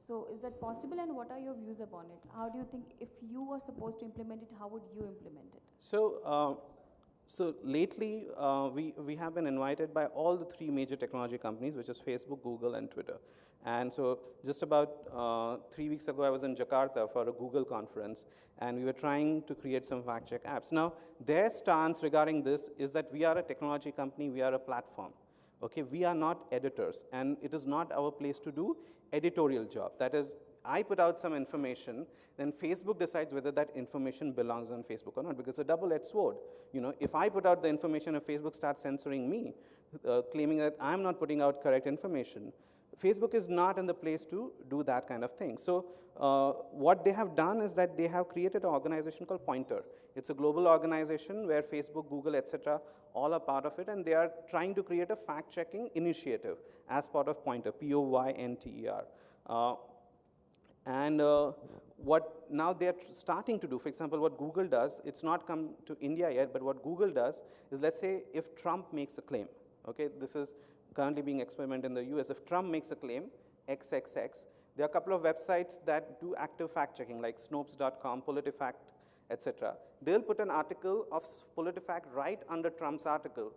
So is that possible, and what are your views upon it? How do you think, if you were supposed to implement it, how would you implement it?
So lately, we have been invited by all the 3 major technology companies, which is Facebook, Google, and Twitter. And so just about 3 weeks ago, I was in Jakarta for a Google conference, and we were trying to create some fact-check apps. Now, their stance regarding this is that we are a technology company, we are a platform. Okay, we are not editors, and it is not our place to do editorial job. That is, I put out some information, then Facebook decides whether that information belongs on Facebook or not, because it's a double-edged sword. If I put out the information, if Facebook starts censoring me, claiming that I'm not putting out correct information, Facebook is not in the place to do that kind of thing. So what they have done is that they have created an organization called Pointer. It's a global organization where Facebook, Google, etc., all are part of it, and they are trying to create a fact-checking initiative as part of Pointer, Pointer. And what now they're starting to do, for example, what Google does, it's not come to India yet, but what Google does is, let's say if Trump makes a claim, okay, this is currently being experimented in the US. If Trump makes a claim, XXX, there are a couple of websites that do active fact-checking, like Snopes.com, PolitiFact, etc. They'll put an article of PolitiFact right under Trump's article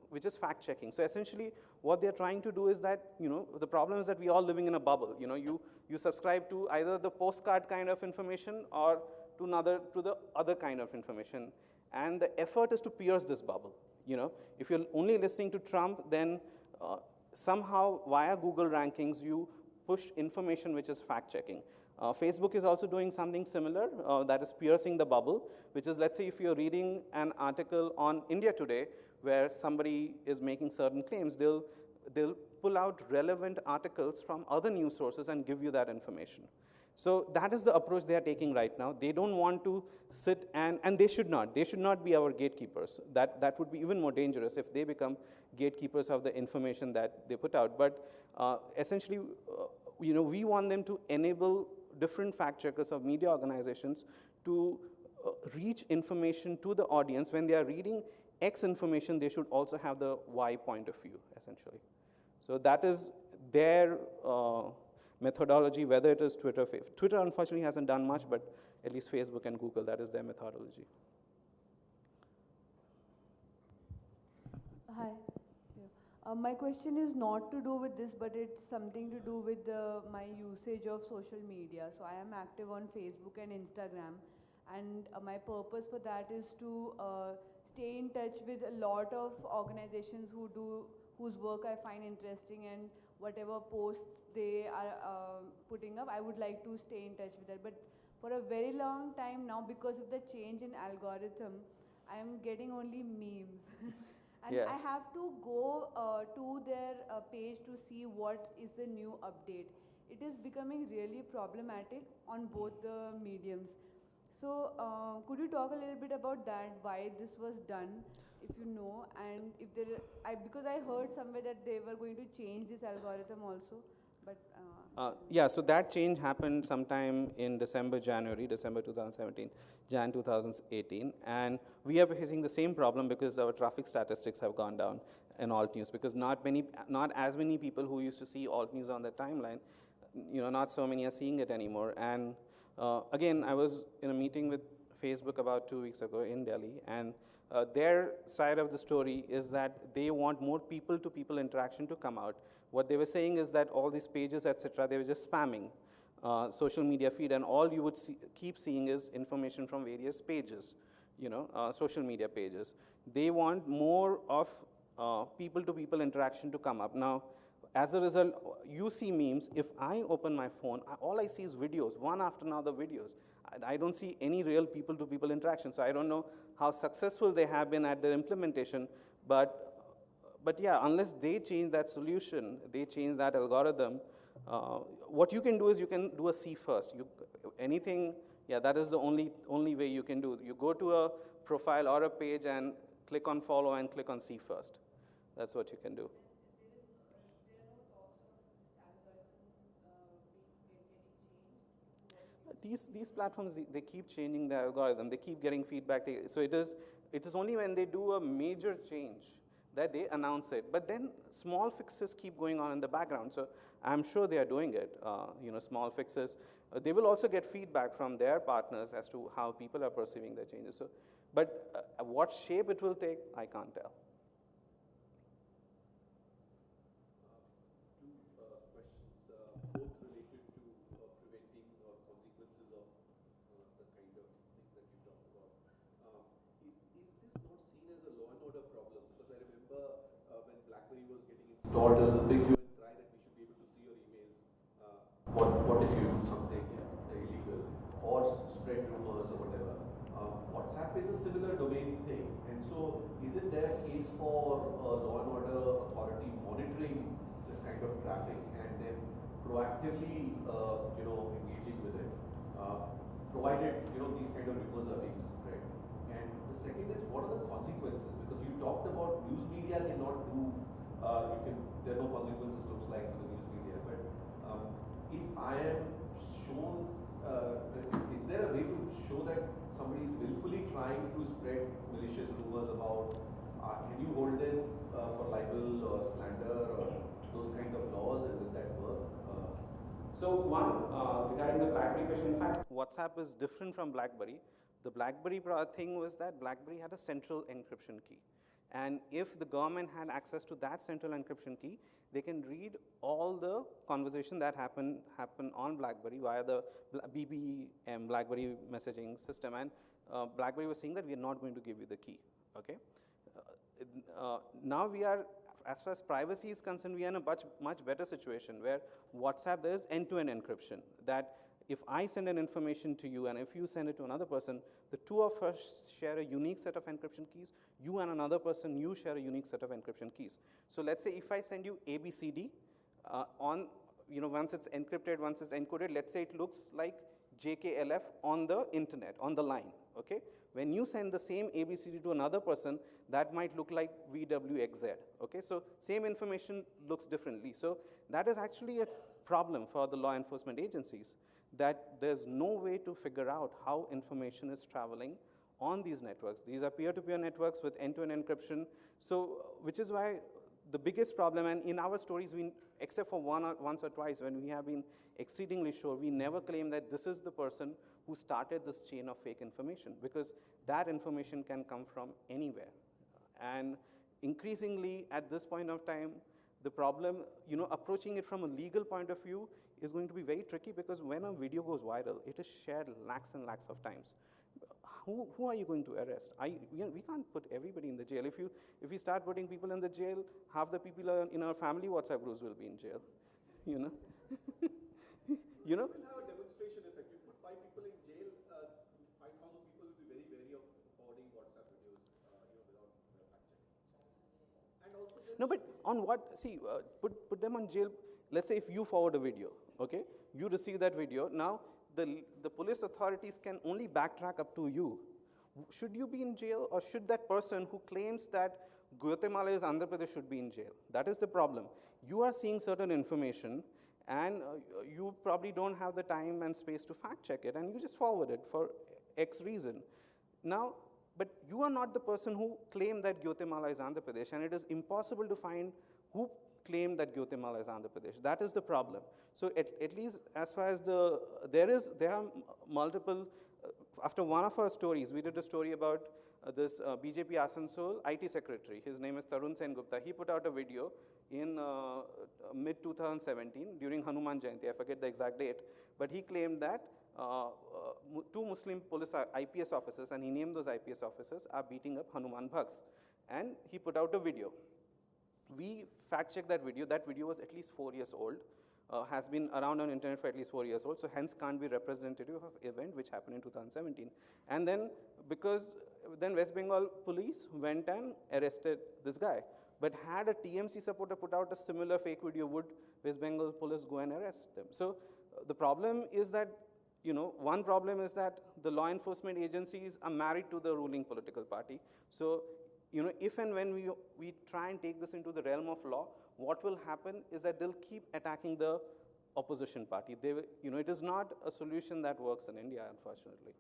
which is fact-checking. So essentially, what they're trying to do is that, the problem is that we're all living in a bubble. You subscribe to either the postcard kind of information or to the other kind of information. And the effort is to pierce this bubble. If you're only listening to Trump, then somehow via Google rankings, you push information which is fact-checking. Facebook is also doing something similar, that is piercing the bubble, which is, let's say if you're reading an article on India Today, where somebody is making certain claims, they'll pull out relevant articles from other news sources and give you that information. So that is the approach they are taking right now. They don't want to sit and they should not. They should not be our gatekeepers. That would be even more dangerous if they become gatekeepers of the information that they put out. But essentially, we want them to enable different fact checkers of media organizations to reach information to the audience. When they are reading X information, they should also have the Y point of view, essentially. So that is their methodology, whether it is Twitter. Twitter, unfortunately, hasn't done much, but at least Facebook and Google, that is their methodology.
Hi. My question is not to do with this, but it's something to do with my usage of social media. So I am active on Facebook and Instagram, and my purpose for that is to stay in touch with a lot of organizations whose work I find interesting, and whatever posts they are putting up, I would like to stay in touch with that. But for a very long time now, because of the change in algorithm, I am getting only memes. And
yeah.
I have to go to their page to see what is the new update. it is becoming really problematic on both the mediums. So could you talk a little bit about that, why this was done, if you know, and if there, because I heard somewhere that they were going to change this algorithm also, but
yeah, so that change happened sometime in December 2017, Jan 2018, and we are facing the same problem because our traffic statistics have gone down in alt news, because not as many people who used to see alt news on the timeline, not so many are seeing it anymore. And again, I was in a meeting with Facebook about 2 weeks ago in Delhi, and their side of the story is that they want more people-to-people interaction to come out. What they were saying is that all these pages, etc., they were just spamming social media feed, and all you would keep seeing is information from various pages, social media pages. They want more of people-to-people interaction to come up. Now, as a result, you see memes. If I open my phone, all I see is videos, one after another videos. I don't see any real people-to-people interaction. So I don't know how successful they have been at their implementation, but yeah, unless they change that solution, they change that algorithm, what you can do is you can do a see first. That is the only way you can do. You go to a profile or a page and click on follow and click on see first. That's what you can do. These platforms, they keep changing their algorithm. They keep getting feedback. So it is only when they do a major change that they announce it. But then small fixes keep going on in the background. So I'm sure they are doing it. Small fixes. They will also get feedback from their partners as to how people are perceiving the changes. So, but what shape it will take, I can't tell.
There was this big hue and cry that we should be able to see your emails. What if you do something illegal or spread rumors or whatever? WhatsApp is a similar domain thing, and so is it there a case for law and order authority monitoring this kind of traffic and then proactively, engaging with it, provided these kind of rumors are being spread? And the second is, what are the consequences? Because you talked about news media cannot do. There are no consequences, looks like, for the news media. But if I am shown, is there a way to show that somebody is willfully trying to spread malicious rumors about? Can you hold them for libel or slander or those kind of laws, and will that work?
So one, regarding the BlackBerry question, in fact, WhatsApp is different from BlackBerry. The BlackBerry thing was that BlackBerry had a central encryption key. And if the government had access to that central encryption key, they can read all the conversation that happen on BlackBerry via the BBM, BlackBerry messaging system. And BlackBerry was saying that we are not going to give you the key. Okay. Now we are, as far as privacy is concerned, we are in a much better situation where WhatsApp, there is end-to-end encryption. That if I send an information to you and if you send it to another person, the two of us share a unique set of encryption keys. You and another person, you share a unique set of encryption keys. So let's say if I send you ABCD once it's encrypted, once it's encoded, let's say it looks like JKLF on the internet, on the line, okay? When you send the same ABCD to another person, that might look like VWXZ, okay? So same information looks differently. So that is actually a problem for the law enforcement agencies, that there's no way to figure out how information is traveling on these networks. These are peer-to-peer networks with end-to-end encryption. So, which is why the biggest problem, and in our stories, except for once or twice when we have been exceedingly sure, we never claim that this is the person who started this chain of fake information, because that information can come from anywhere. And increasingly, at this point of time, the problem, approaching it from a legal point of view is going to be very tricky, because when a video goes viral, it is shared lakhs and lakhs of times. Who are you going to arrest? We can't put everybody in the jail. If we start putting people in the jail, half the people in our family WhatsApp groups will be in jail.
It will have a demonstration effect. You put 5 people in jail, 5,000 people will be very wary of forwarding WhatsApp videos, without fact checking. And also,
no, but on what? See, put them on jail. Let's say if you forward a video, okay? You receive that video. Now, the police authorities can only backtrack up to you. Should you be in jail, or should that person who claims that Guatemala is Andhra Pradesh should be in jail? That is the problem. You are seeing certain information, and you probably don't have the time and space to fact check it, and you just forward it for X reason. Now, but you are not the person who claimed that Guatemala is Andhra Pradesh, and it is impossible to find who claimed that Guatemala is Andhra Pradesh. That is the problem. So at least as far as there are multiple, after one of our stories, we did a story about this BJP Asansol IT secretary. His name is Tarun Sen Gupta. He put out a video in mid-2017 during Hanuman Jayanti. I forget the exact date. But he claimed that two Muslim police IPS officers, and he named those IPS officers, are beating up Hanuman Bhaks. And he put out a video. We fact-checked that video. That video was at least 4 years old, has been around on internet for at least 4 years old, so hence can't be representative of event which happened in 2017. And then, then West Bengal police went and arrested this guy. But had a TMC supporter put out a similar fake video, would West Bengal police go and arrest them? So the problem is that, one problem is that the law enforcement agencies are married to the ruling political party. So, if and when we try and take this into the realm of law, what will happen is that they'll keep attacking the opposition party. It is not a solution that works in India, unfortunately.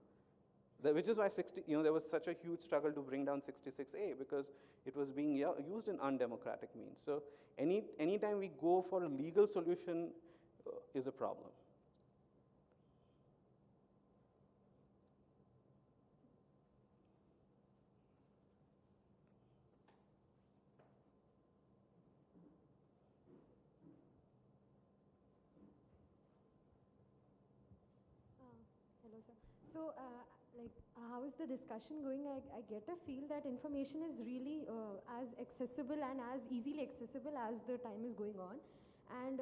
Which is why there was such a huge struggle to bring down 66A, because it was being used in undemocratic means. So anytime we go for a legal solution is a problem.
Hello, sir. So, how is the discussion going? I get a feel that information is really as accessible and as easily accessible as the time is going on. And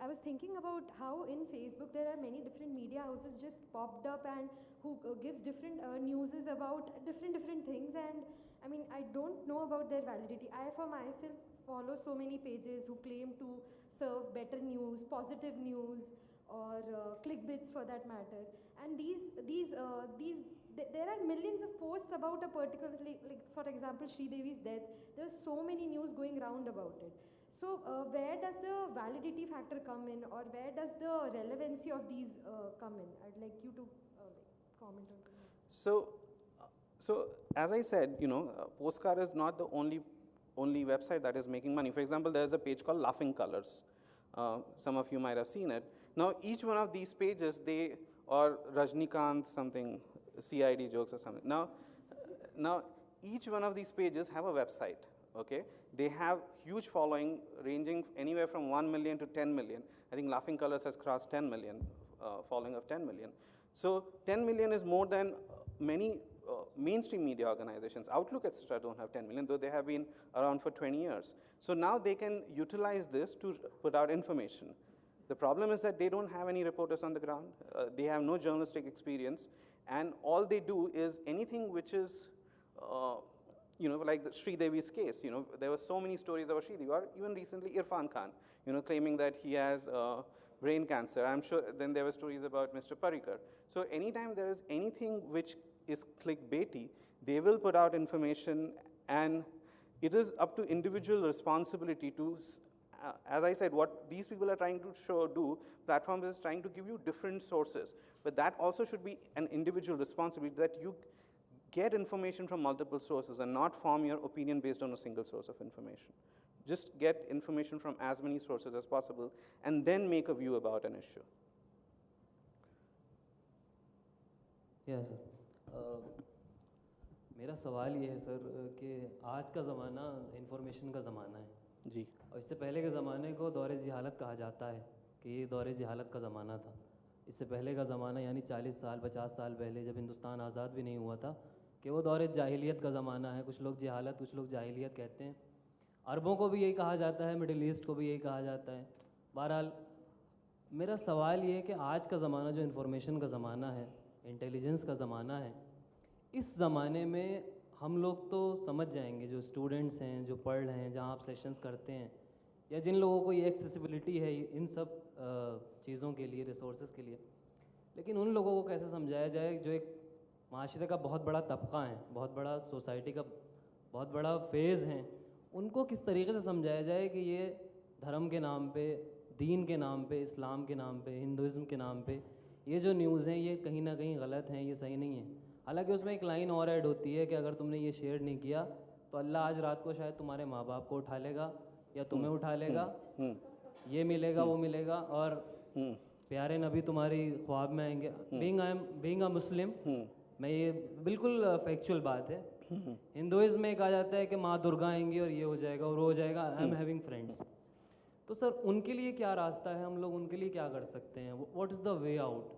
I was thinking about how in Facebook there are many different media houses just popped up and who gives different newses about different things. And I mean, I don't know about their validity. I for myself follow so many pages who claim to serve better news, positive news, or clickbaits for that matter. And there are millions of posts about a particular, for example, Sri Devi's death. There's so many news going round about it. So where does the validity factor come in, or where does the relevancy of these come in? I'd like you to comment on that.
So as I said, Postcard is not the only website that is making money. For example, there's a page called Laughing Colors. Some of you might have seen it. Now, each one of these pages, or Rajnikant something, CID jokes or something. Now, each one of these pages have a website, okay? They have huge following ranging anywhere from 1 million to 10 million. I think Laughing Colors has crossed 10 million, following of 10 million. So 10 million is more than many mainstream media organizations. Outlook, etc. don't have 10 million, though they have been around for 20 years. So now they can utilize this to put out information. The problem is that they don't have any reporters on the ground. They have no journalistic experience. And all they do is anything which is, like the Sri Devi's case. There were so many stories about Sri Devi, or even recently Irfan Khan, claiming that he has brain cancer. I'm sure then there were stories about Mr. Parrikar. So anytime there is anything which is clickbaity, they will put out information, and it is up to individual responsibility to, as I said, what these people are trying to do, platforms is trying to give you different sources. But that also should be an individual responsibility, that you get information from multiple sources and not form your opinion based on a single source of information. Just get information from as many sources as possible and then make a view about an issue.
Yes, sir. मेरा सवाल ये है sir कि आज का ज़माना information का ज़माना है
जी,
और इससे पहले के ज़माने को दौरे जिहालत कहा जाता है कि ये दौरे जिहालत का ज़माना था। इससे पहले का ज़माना यानी 40 साल 50 साल पहले जब हिंदुस्तान आज़ाद भी नहीं हुआ था कि वो दौरे जाहिलियत का ज़माना है। कुछ लोग जिहालत, कुछ लोग जाहिलियत कहते हैं। अरबों को भी यही कहा जाता है, मिडिल ईस्ट को भी यही कहा जाता है। बहरहाल मेरा सवाल ये है कि आज का ज़माना जो इंफॉर्मेशन का ज़माना है, इंटेलिजेंस का ज़माना है, इस ज़माने में हम लोग तो समझ जाएंगे, जो स्टूडेंट्स हैं, जो पढ़ रहे हैं, जहाँ आप सेशंस करते हैं, या जिन लोगों को ये एक्सेसिबिलिटी है इन सब चीज़ों के लिए, रिसोर्सेज के लिए, लेकिन उन लोगों को कैसे समझाया जाए जो एक माशरे का बहुत बड़ा तबका है, बहुत बड़ा सोसाइटी का बहुत बड़ा फेज़ हैं, उनको किस तरीके से समझाया जाए कि ये धर्म के नाम पे, दीन के नाम पे, इस्लाम के नाम पे, हिंदुइज़्म के नाम पे ये जो न्यूज़ हैं ये कहीं ना कहीं गलत हैं, ये सही नहीं है। हालांकि उसमें एक लाइन और ऐड होती है कि अगर तुमने ये शेयर नहीं किया तो अल्लाह आज रात को शायद तुम्हारे माँ बाप को उठा लेगा या तुम्हें उठा लेगा, ये मिलेगा वो मिलेगा, और प्यारे नबी तुम्हारी ख्वाब में आएंगे। बीइंग अ मुस्लिम, मैं ये बिल्कुल फैक्चुअल बात है, हिंदुइज्म में कहा जाता है कि माँ दुर्गा आएंगी और ये हो जाएगा और वो हो जाएगा। I am having friends. तो सर उनके लिए क्या रास्ता है, हम लोग उनके लिए क्या कर सकते हैं, what is the way out?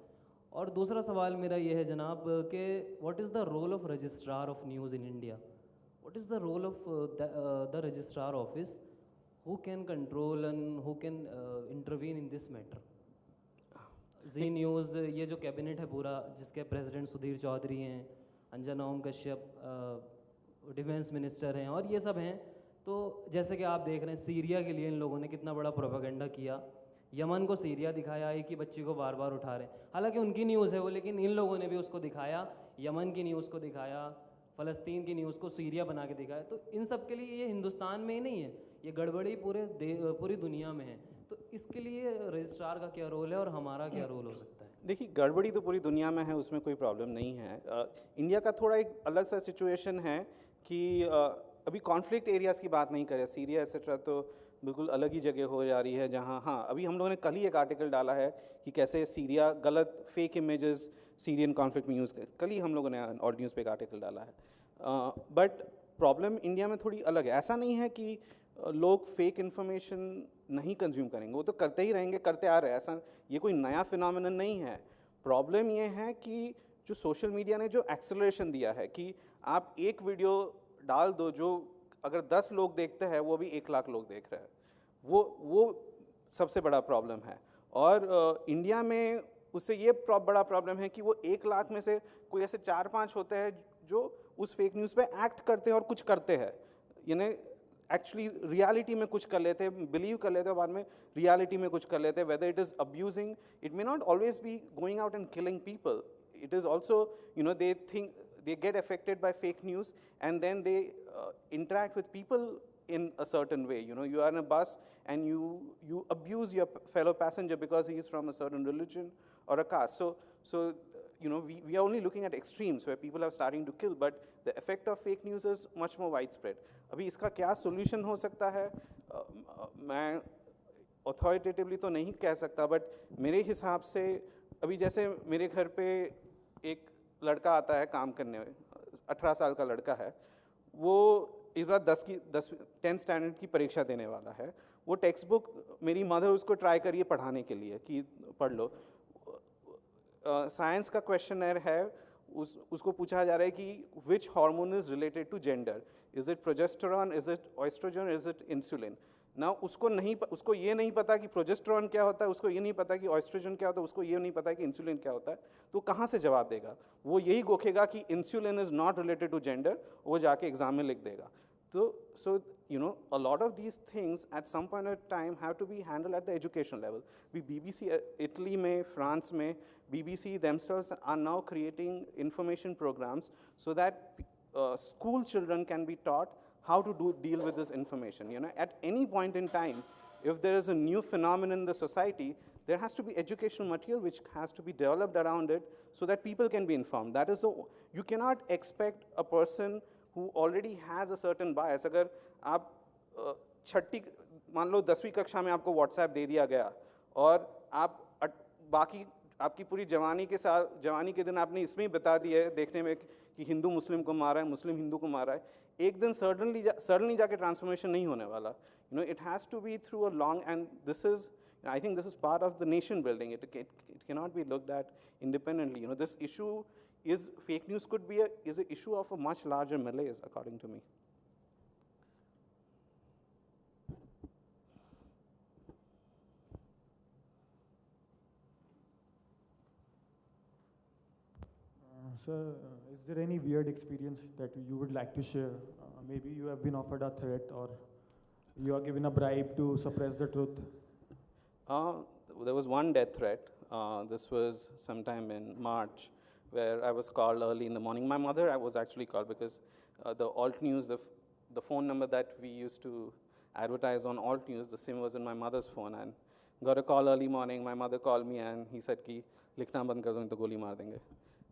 और दूसरा सवाल मेरा ये है जनाब कि what is the role of registrar of news in India? What is the role of the registrar office? Who can control and who can intervene in this matter? Zee News, ये जो कैबिनेट है पूरा, जिसके प्रेसिडेंट सुधीर चौधरी हैं, अंजना ओम कश्यप डिफेंस मिनिस्टर हैं और ये सब हैं, तो जैसे कि आप देख रहे हैं सीरिया के लिए इन लोगों ने कितना बड़ा प्रोपेगेंडा किया, यमन को सीरिया दिखाया, एक ही बच्ची को बार बार उठा रहे हैं, हालांकि उनकी न्यूज़ है वो, लेकिन इन लोगों ने भी उसको दिखाया, यमन की न्यूज़ को दिखाया, फ़लस्तीन की न्यूज़ को सीरिया बना के दिखाया। तो इन सब के लिए ये हिंदुस्तान में ही नहीं है, ये गड़बड़ी पूरी दुनिया में है। तो इसके लिए रजिस्ट्रार का क्या रोल है और हमारा क्या रोल हो सकता है?
देखिए, गड़बड़ी तो पूरी दुनिया में है, उसमें कोई प्रॉब्लम नहीं है। इंडिया का थोड़ा एक अलग सा सिचुएशन है कि अभी कॉन्फ्लिक्ट एरियाज़ की बात नहीं करें, सीरिया एक्सेट्रा तो बिल्कुल अलग ही जगह हो जा रही है, जहाँ हाँ अभी हम लोगों ने कल ही एक आर्टिकल डाला है कि कैसे सीरिया गलत फेक इमेजेस सीरियन कॉन्फ्लिक्ट में यूज़ कर, कल ही हम लोगों ने ऑल न्यूज़ पे एक आर्टिकल डाला है। बट प्रॉब्लम इंडिया में थोड़ी अलग है। ऐसा नहीं है कि लोग फेक इन्फॉर्मेशन नहीं कंज्यूम करेंगे, वो तो करते ही रहेंगे, करते आ रहे हैं, ऐसा ये कोई नया फिनोमेनन नहीं है। प्रॉब्लम ये है कि जो सोशल मीडिया ने जो एक्सेलरेशन दिया है कि आप एक वीडियो डाल दो जो अगर 10 लोग देखते हैं वो भी 1 लाख लोग देख रहे हैं, वो सबसे बड़ा प्रॉब्लम है। और इंडिया में उससे ये बड़ा प्रॉब्लम है कि वो 1 लाख में से कोई ऐसे 4-5 होते हैं जो उस फेक न्यूज़ पे एक्ट करते हैं और कुछ करते हैं, यानी एक्चुअली रियलिटी में कुछ कर लेते हैं, बिलीव कर लेते हैं, बाद में रियलिटी में कुछ कर लेते हैं। Whether it is abusing, it may not always be going out and killing people, it is also they think they get affected by fake news and then they interact with people in a certain way. You are in a bus and you abuse your fellow passenger because he is from a certain religion or a caste. So we are only looking at extremes where people are starting to kill, but the effect of fake news is much more widespread. अभी इसका क्या solution हो सकता है, मैं authoritatively तो नहीं कह सकता, but मेरे हिसाब से अभी जैसे मेरे घर पे एक लड़का आता है काम करने में, 18 साल का लड़का है, वो इस बार 10th स्टैंडर्ड की परीक्षा देने वाला है। वो टेक्स्ट बुक मेरी मदर उसको ट्राई करिए पढ़ाने के लिए कि पढ़ लो, साइंस का क्वेश्चनर है, उसको पूछा जा रहा है कि which hormone is related to gender, is it progesterone, is it oestrogen, is it insulin. ना उसको ये नहीं पता कि प्रोजेस्टेरॉन क्या होता है, उसको ये नहीं पता कि ऑयस्ट्रोजन क्या होता है, उसको ये नहीं पता कि इंसुलिन क्या होता है, तो कहाँ से जवाब देगा? वो यही गोखेगा कि insulin is not related to gender, वो जाके एग्जाम में लिख देगा। तो a lot of these things at some point of time have to be handled at the education level. BBC Italy में, फ्रांस में, BBC themselves are now creating information programs so that school children can be taught how to deal with this information. At any point in time, if there is a new phenomenon in the society, there has to be educational material which has to be developed around it so that people can be informed. That is, you cannot expect a person who already has a certain bias. अगर आप छठी मान लो 10वीं कक्षा में आपको WhatsApp दे दिया गया और आप बाकी आपकी पूरी जवानी के दिन आपने इसमें ही बता दिया है देखने में कि हिंदू मुस्लिम को मारा है, मुस्लिम हिंदू को मारा है, एक दिन सडनली जाके ट्रांसफॉर्मेशन नहीं होने वाला. It has to be through a long, and I think this is part of the nation building. It cannot be looked at independently. This issue is fake news is an issue of a much larger malaise, according to me.
Sir, is there any weird experience that you would like to share? Maybe you have been offered a threat or you are given a bribe to suppress the truth.
there was one death threat. This was sometime in March, where I was called early in the morning. My mother, I was actually called because the alt news, the phone number that we used to advertise on alt news, the SIM was in my mother's phone, and got a call early morning. My mother called me and he said ki likhna band kar do nahi to goli maar denge.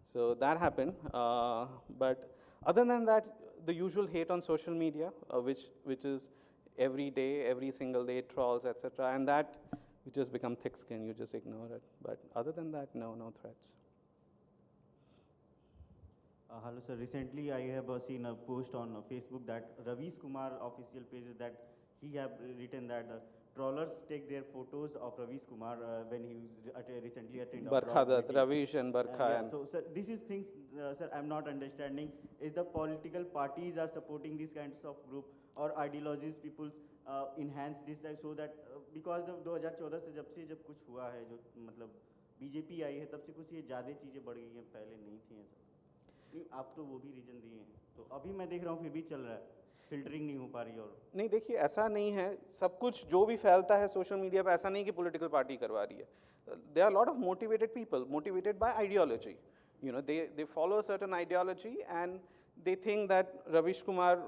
So that happened. But other than that, the usual hate on social media, which is every day, every single day, trolls, etc. And that you just become thick-skinned, you just ignore it. But other than that, no threats.
Hello sir, recently I have seen a post on Facebook that Ravish Kumar official pages that he have written that trawlers take their photos of Ravish Kumar when he recently attended
Barkha Dutt, Ravish and Barkha.
Yeah, so sir, this is things, sir, I'm not understanding. Is the political parties are supporting these kinds of group or ideologies people enhance this so that because the 2014 से जब कुछ हुआ है जो मतलब BJP आई है तब से कुछ ये ज़्यादा चीज़ें बढ़ गई हैं, पहले नहीं थी ऐसा। आप तो वो भी रीजन दिए हैं, तो अभी मैं देख रहा हूँ फिर भी चल रहा है, फिल्टरिंग नहीं हो पा रही। और
नहीं, देखिए ऐसा नहीं है, सब कुछ जो भी फैलता है सोशल मीडिया पे ऐसा नहीं कि पॉलिटिकल पार्टी करवा रही है. There are a lot of motivated people, motivated by ideology. You know, they follow a certain ideology and they think that Ravish Kumar,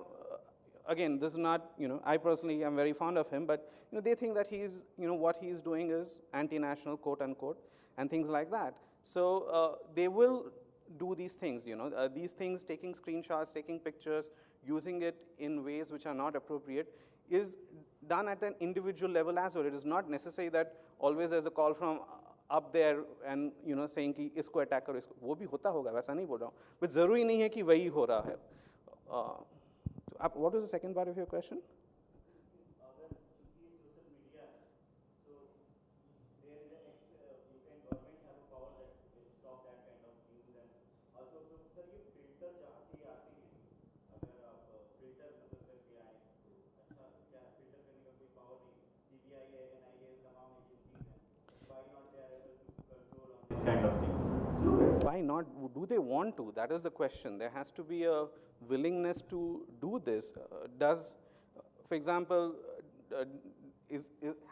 again, this is not, you know, I personally am very fond of him, but you know, they think that he's, you know, what he's doing is anti-national, quote unquote, and things like that. So they will do these things, you know, these things, taking screenshots, taking pictures, using it in ways which are not appropriate, is done at an individual level as well. It is not necessary that always there's a call from up there and, you know, saying कि इसको attack करो, इसको, वो भी होता होगा, वैसा नहीं बोल रहा हूँ, but ज़रूरी नहीं है कि वही हो रहा है. What was the second part of your question?
kind of thing.
Why not? Do they want to? That is the question. There has to be a willingness to do this. For example,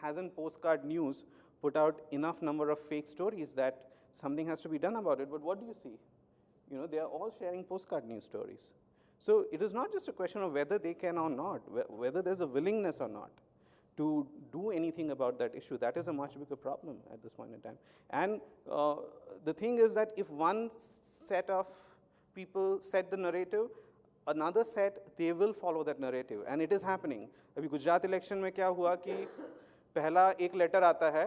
hasn't Postcard News put out enough number of fake stories that something has to be done about it? But what do you see? You know, they are all sharing Postcard News stories. So it is not just a question of whether they can or not, whether there's a willingness or not to do anything about that issue. That is a much bigger problem at this point in time. And the thing is that if one set of people set the narrative, another set, they will follow that narrative. And it is happening. अभी Gujarat election में क्या हुआ कि पहला एक letter आता है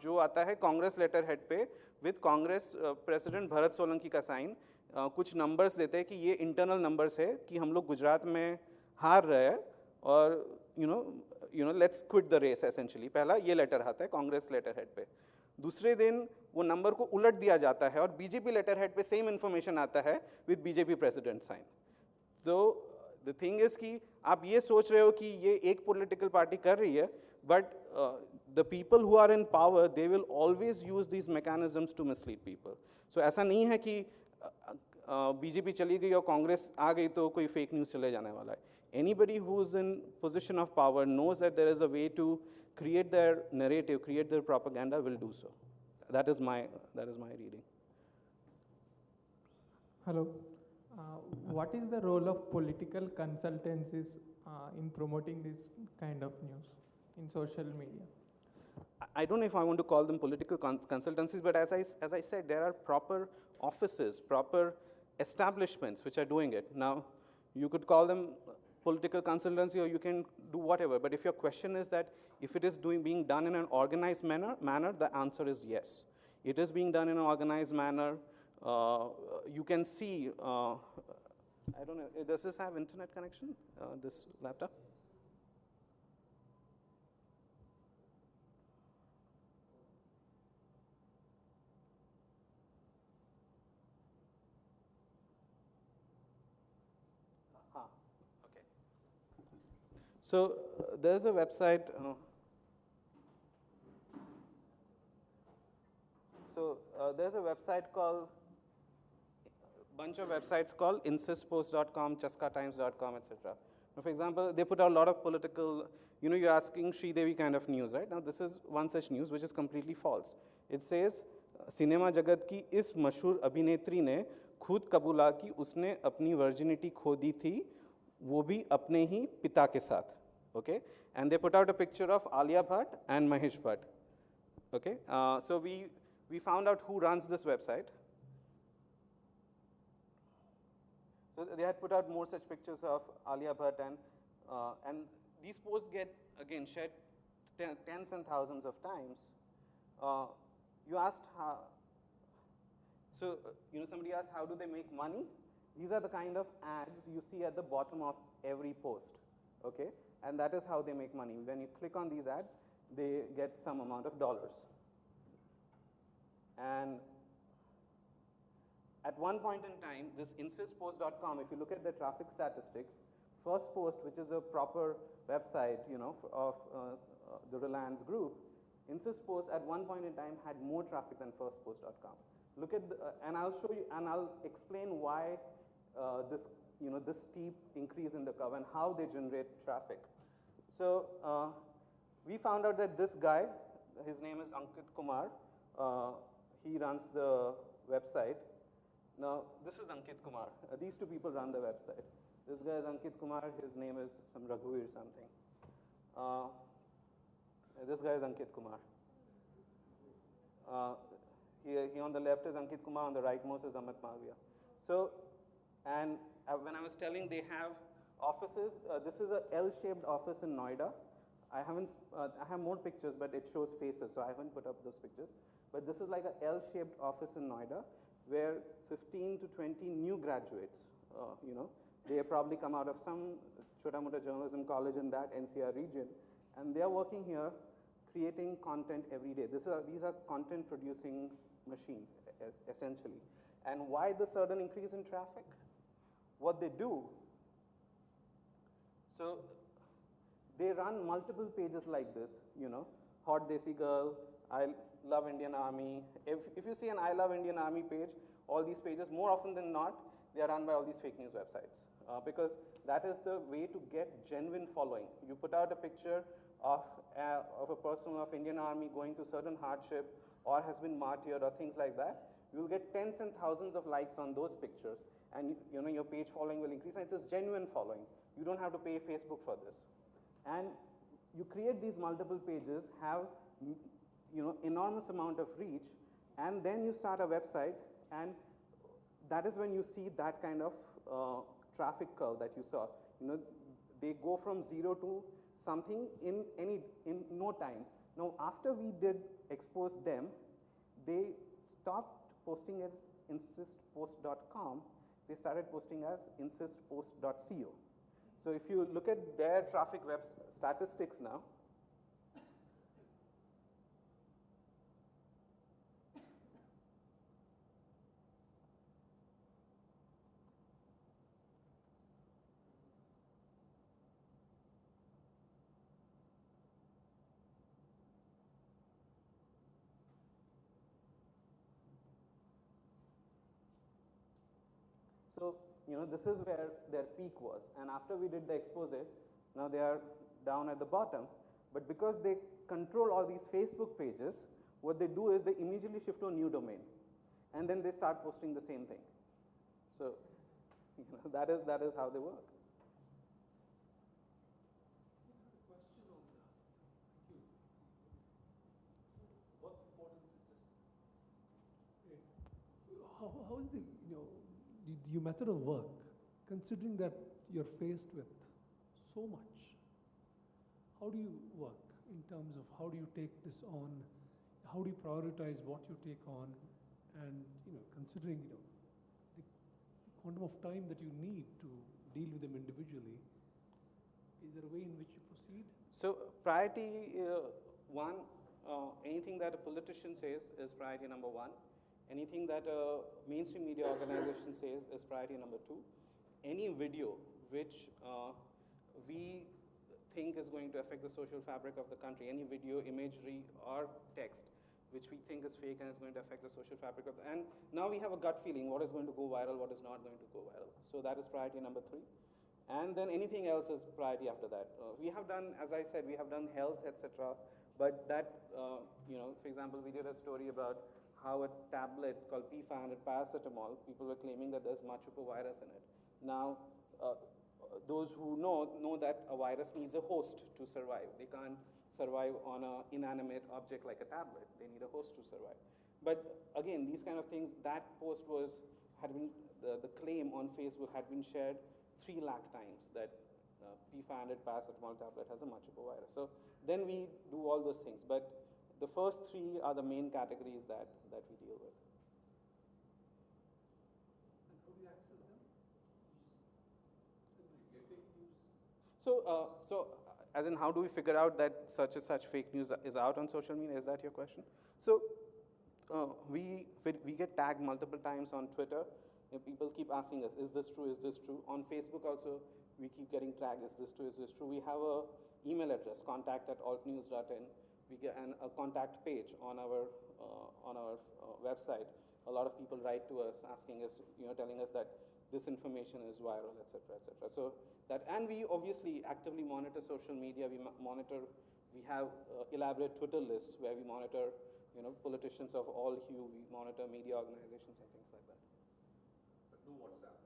जो आता है कांग्रेस लेटर हेड पे विद कांग्रेस प्रेसिडेंट भरत सोलंकी का साइन, कुछ नंबर्स देते हैं कि ये इंटरनल नंबर्स है कि हम लोग गुजरात में हार रहे हैं और you know, let's quit the race essentially. पहला ये लेटर आता है कांग्रेस लेटर हेड पे. दूसरे दिन वो नंबर को उलट दिया जाता है और बीजेपी लेटर हेड पे सेम इन्फॉर्मेशन आता है विद बीजेपी प्रेसिडेंट साइन. तो द थिंग इज कि आप ये सोच रहे हो कि ये एक पॉलिटिकल पार्टी कर रही है, but the people who are in power they will always use these mechanisms to mislead people. So ऐसा नहीं है कि बीजेपी चली गई और कांग्रेस आ गई तो कोई फेक न्यूज़ चले जाने वाला है. Anybody who's in position of power knows that there is a way to create their narrative, create their propaganda, will do so. That is my reading.
Hello. What is the role of political consultancies in promoting this kind of news in social media?
I don't know if I want to call them political consultancies, but as I said, there are proper offices, proper establishments which are doing it. Now, you could call them political consultancy or you can do whatever, but if your question is that if it is being done in an organized manner, the answer is yes. It is being done in an organized manner. You can see, I don't know, does this have internet connection, this laptop? So there's a website. There's a website called, bunch of websites called insistpost.com, chaskatimes.com, etc. For example, they put out a lot of political, you're asking Sridevi kind of news, right? Now, this is one such news which is completely false. It says, cinema जगत की इस मशहूर अभिनेत्री ने खुद कबूला कि उसने अपनी वर्जिनिटी खो दी थी, वो भी अपने ही पिता के साथ. Okay? And they put out a picture of Alia Bhatt and Mahesh Bhatt. Okay? So we found out who runs this website. So they had put out more such pictures of Alia Bhatt, and these posts get, again, shared tens and thousands of times. You asked how, so somebody asked how do they make money? These are the kind of ads you see at the bottom of every post, okay? And that is how they make money. When you click on these ads, they get some amount of dollars. And at one point in time, this insistpost.com, if you look at the traffic statistics, First Post, which is a proper website, of the Reliance group, InsistPost at one point in time had more traffic than firstpost.com. Look at and I'll show you, and I'll explain why this steep increase in the curve and how they generate traffic. So we found out that this guy, his name is Ankit Kumar. He runs the website. Now, this is Ankit Kumar. These two people run the website. This guy is Ankit Kumar. His name is some Raghuveer something. This guy is Ankit Kumar. He on the left is Ankit Kumar, on the rightmost is Amit Malviya. So, and when I was telling they have offices, this is a L-shaped office in Noida. I have more pictures, but it shows faces, so I haven't put up those pictures. But this is like a L-shaped office in Noida, where 15 to 20 new graduates, they probably come out of some Chota-Mota journalism college in that NCR region, and they are working here creating content every day. These are content producing machines, essentially. And why the sudden increase in traffic? What they do, so they run multiple pages like this, Hot Desi Girl, I Love Indian Army. If you see an I Love Indian Army page, all these pages, more often than not, they are run by all these fake news websites. Because that is the way to get genuine following. You put out a picture of a person of Indian Army going through certain hardship or has been martyred or things like that, you will get tens and thousands of likes on those pictures, and your page following will increase, and it is genuine following. You don't have to pay Facebook for this. And you create these multiple pages, have enormous amount of reach, and then you start a website, and that is when you see that kind of traffic curve that you saw. They go from 0 to something in no time. Now, after we did expose them, they stopped posting as insistpost.com. They started posting as insistpost.co. So if you look at their traffic web statistics now, so, this is where their peak was. And after we did the expose, now they are down at the bottom. But because they control all these Facebook pages, what they do is they immediately shift to a new domain. And then they start posting the same thing. So, that is how they work.
What's important is just how is the your method of work, considering that you're faced with so much. How do you work in terms of how do you take this on? How do you prioritize what you take on? And considering the quantum of time that you need to deal with them individually, is there a way in which you proceed?
So priority one, anything that a politician says is priority number one. Anything that a mainstream media organization says is priority number two. Any video which we think is going to affect the social fabric of the country, any video, imagery, or text which we think is fake and is going to affect the social fabric of the, and now we have a gut feeling what is going to go viral, what is not going to go viral. So that is priority number three. And then anything else is priority after that. We have done, as I said, we have done health, etc. But that, for example, we did a story about how a tablet called P500 paracetamol, people were claiming that there's machupo virus in it. Now, those who know that a virus needs a host to survive. They can't survive on an inanimate object like a tablet. They need a host to survive. But again, these kind of things, that post had been, the claim on Facebook had been shared 3 lakh times that P500 paracetamol tablet has a machupo virus. So then we do all those things. But the first 3 are the main categories that we deal with.
And how do you access them?
So as in how do we figure out that such and such fake news is out on social media? Is that your question? So we get tagged multiple times on Twitter. People keep asking us, is this true, is this true? On Facebook also, we keep getting tagged, is this true, is this true? We have a email address, contact@altnews.in. We get a contact page on our website. A lot of people write to us asking us, telling us that this information is viral, etc., etc. So that, and we obviously actively monitor social media. We have elaborate Twitter lists where we monitor, politicians of all hue. We monitor media organizations and things like that.
But no WhatsApp.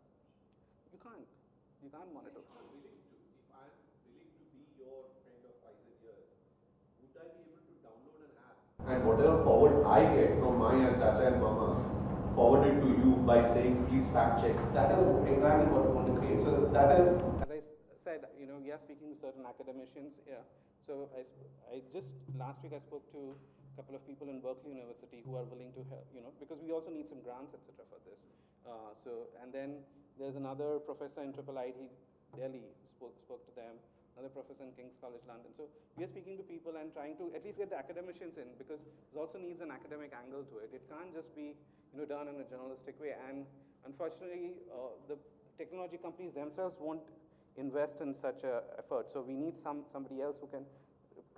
You can't monitor.
If I'm willing to be your kind of eyes and ears, would I be able to download an app? And whatever forwards I get from my chacha and mama, forwarded to you by saying, please fact check.
That is exactly what we want to create. So that is, as I said, we are speaking to certain academicians. Yeah. So last week I spoke to a couple of people in Berkeley University who are willing to help, because we also need some grants, etc. for this. And then there's another professor in IIIT Delhi, spoke to them, another professor in King's College London. So we are speaking to people and trying to at least get the academicians in, because it also needs an academic angle to it. It can't just be done in a journalistic way. And unfortunately, the technology companies themselves won't invest in such an effort. So we need somebody else who can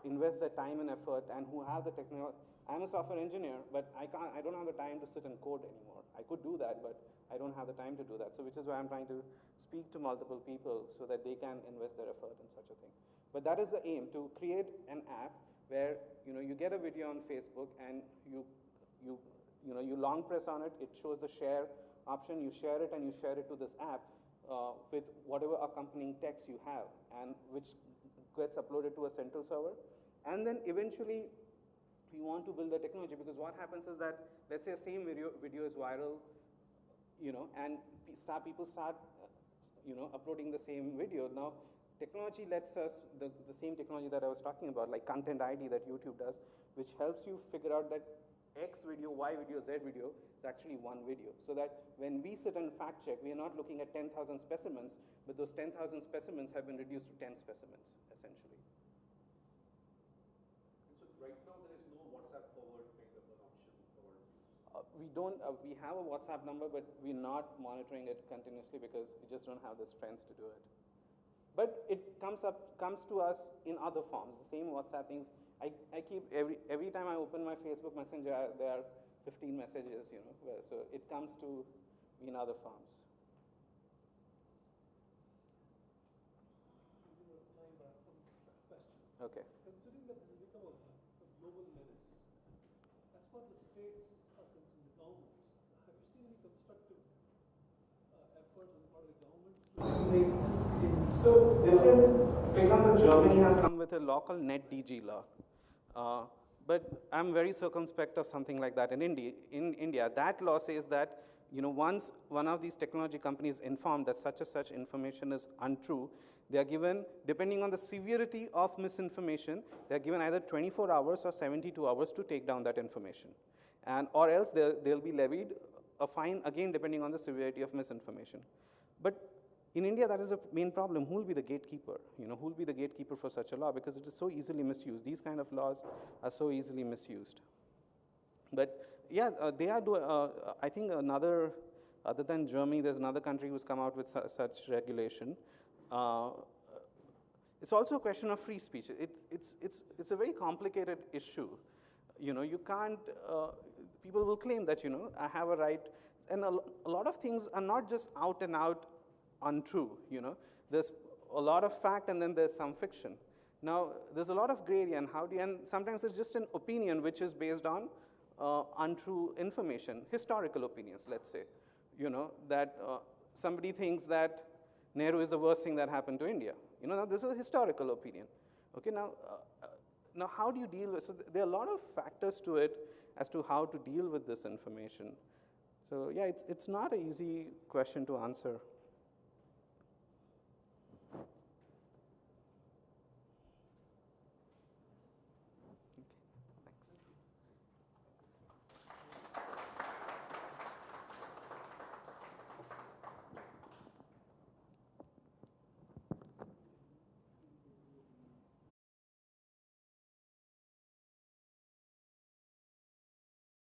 invest their time and effort and who have the technology. I'm a software engineer, but I don't have the time to sit and code anymore. I could do that, but I don't have the time to do that. So which is why I'm trying to speak to multiple people so that they can invest their effort in such a thing. But that is the aim, to create an app where you get a video on Facebook and you long press on it, it shows the share option, you share it and you share it to this app with whatever accompanying text you have, and which gets uploaded to a central server. And then eventually we want to build the technology, because what happens is that, let's say a same video is viral, and people start uploading the same video. Now technology lets us, the same technology that I was talking about, like content ID that YouTube does, which helps you figure out that X video, Y video, Z video is actually one video. So that when we sit and fact check, we are not looking at 10,000 specimens, but those 10,000 specimens have been reduced to 10 specimens, essentially.
And so right now there is no WhatsApp forward kind of an option for
we don't, we have a WhatsApp number, but we're not monitoring it continuously because we just don't have the strength to do it. But it comes to us in other forms, the same WhatsApp things. I keep, every time I open my Facebook Messenger, there are 15 messages, so it comes to me in other forms. Okay.
Considering that this has become a global menace, as far as the states are concerned, the governments, have you seen any constructive efforts on the part of the governments to regulate this?
So different, for example, Germany has come with a law called NetDG law. But I'm very circumspect of something like that in India. That law says that once one of these technology companies informed that such information is untrue, they are given, depending on the severity of misinformation, they are given either 24 hours or 72 hours to take down that information. Or else they'll be levied a fine, again, depending on the severity of misinformation. But in India, that is the main problem. Who will be the gatekeeper? Who will be the gatekeeper for such a law? Because it is so easily misused. These kind of laws are so easily misused. But yeah, they are doing, I think other than Germany, there's another country who's come out with such regulation. It's also a question of free speech. It's a very complicated issue. You can't, people will claim that, I have a right. And a lot of things are not just out and out untrue, you know. There's a lot of fact and then there's some fiction. Now, there's a lot of gray area, and sometimes it's just an opinion which is based on untrue information, historical opinions, let's say, you know, that somebody thinks that Nehru is the worst thing that happened to India. You know, now this is a historical opinion. Okay, now how do you deal with, so there are a lot of factors to it as to how to deal with this information. So yeah, it's not an easy question to answer.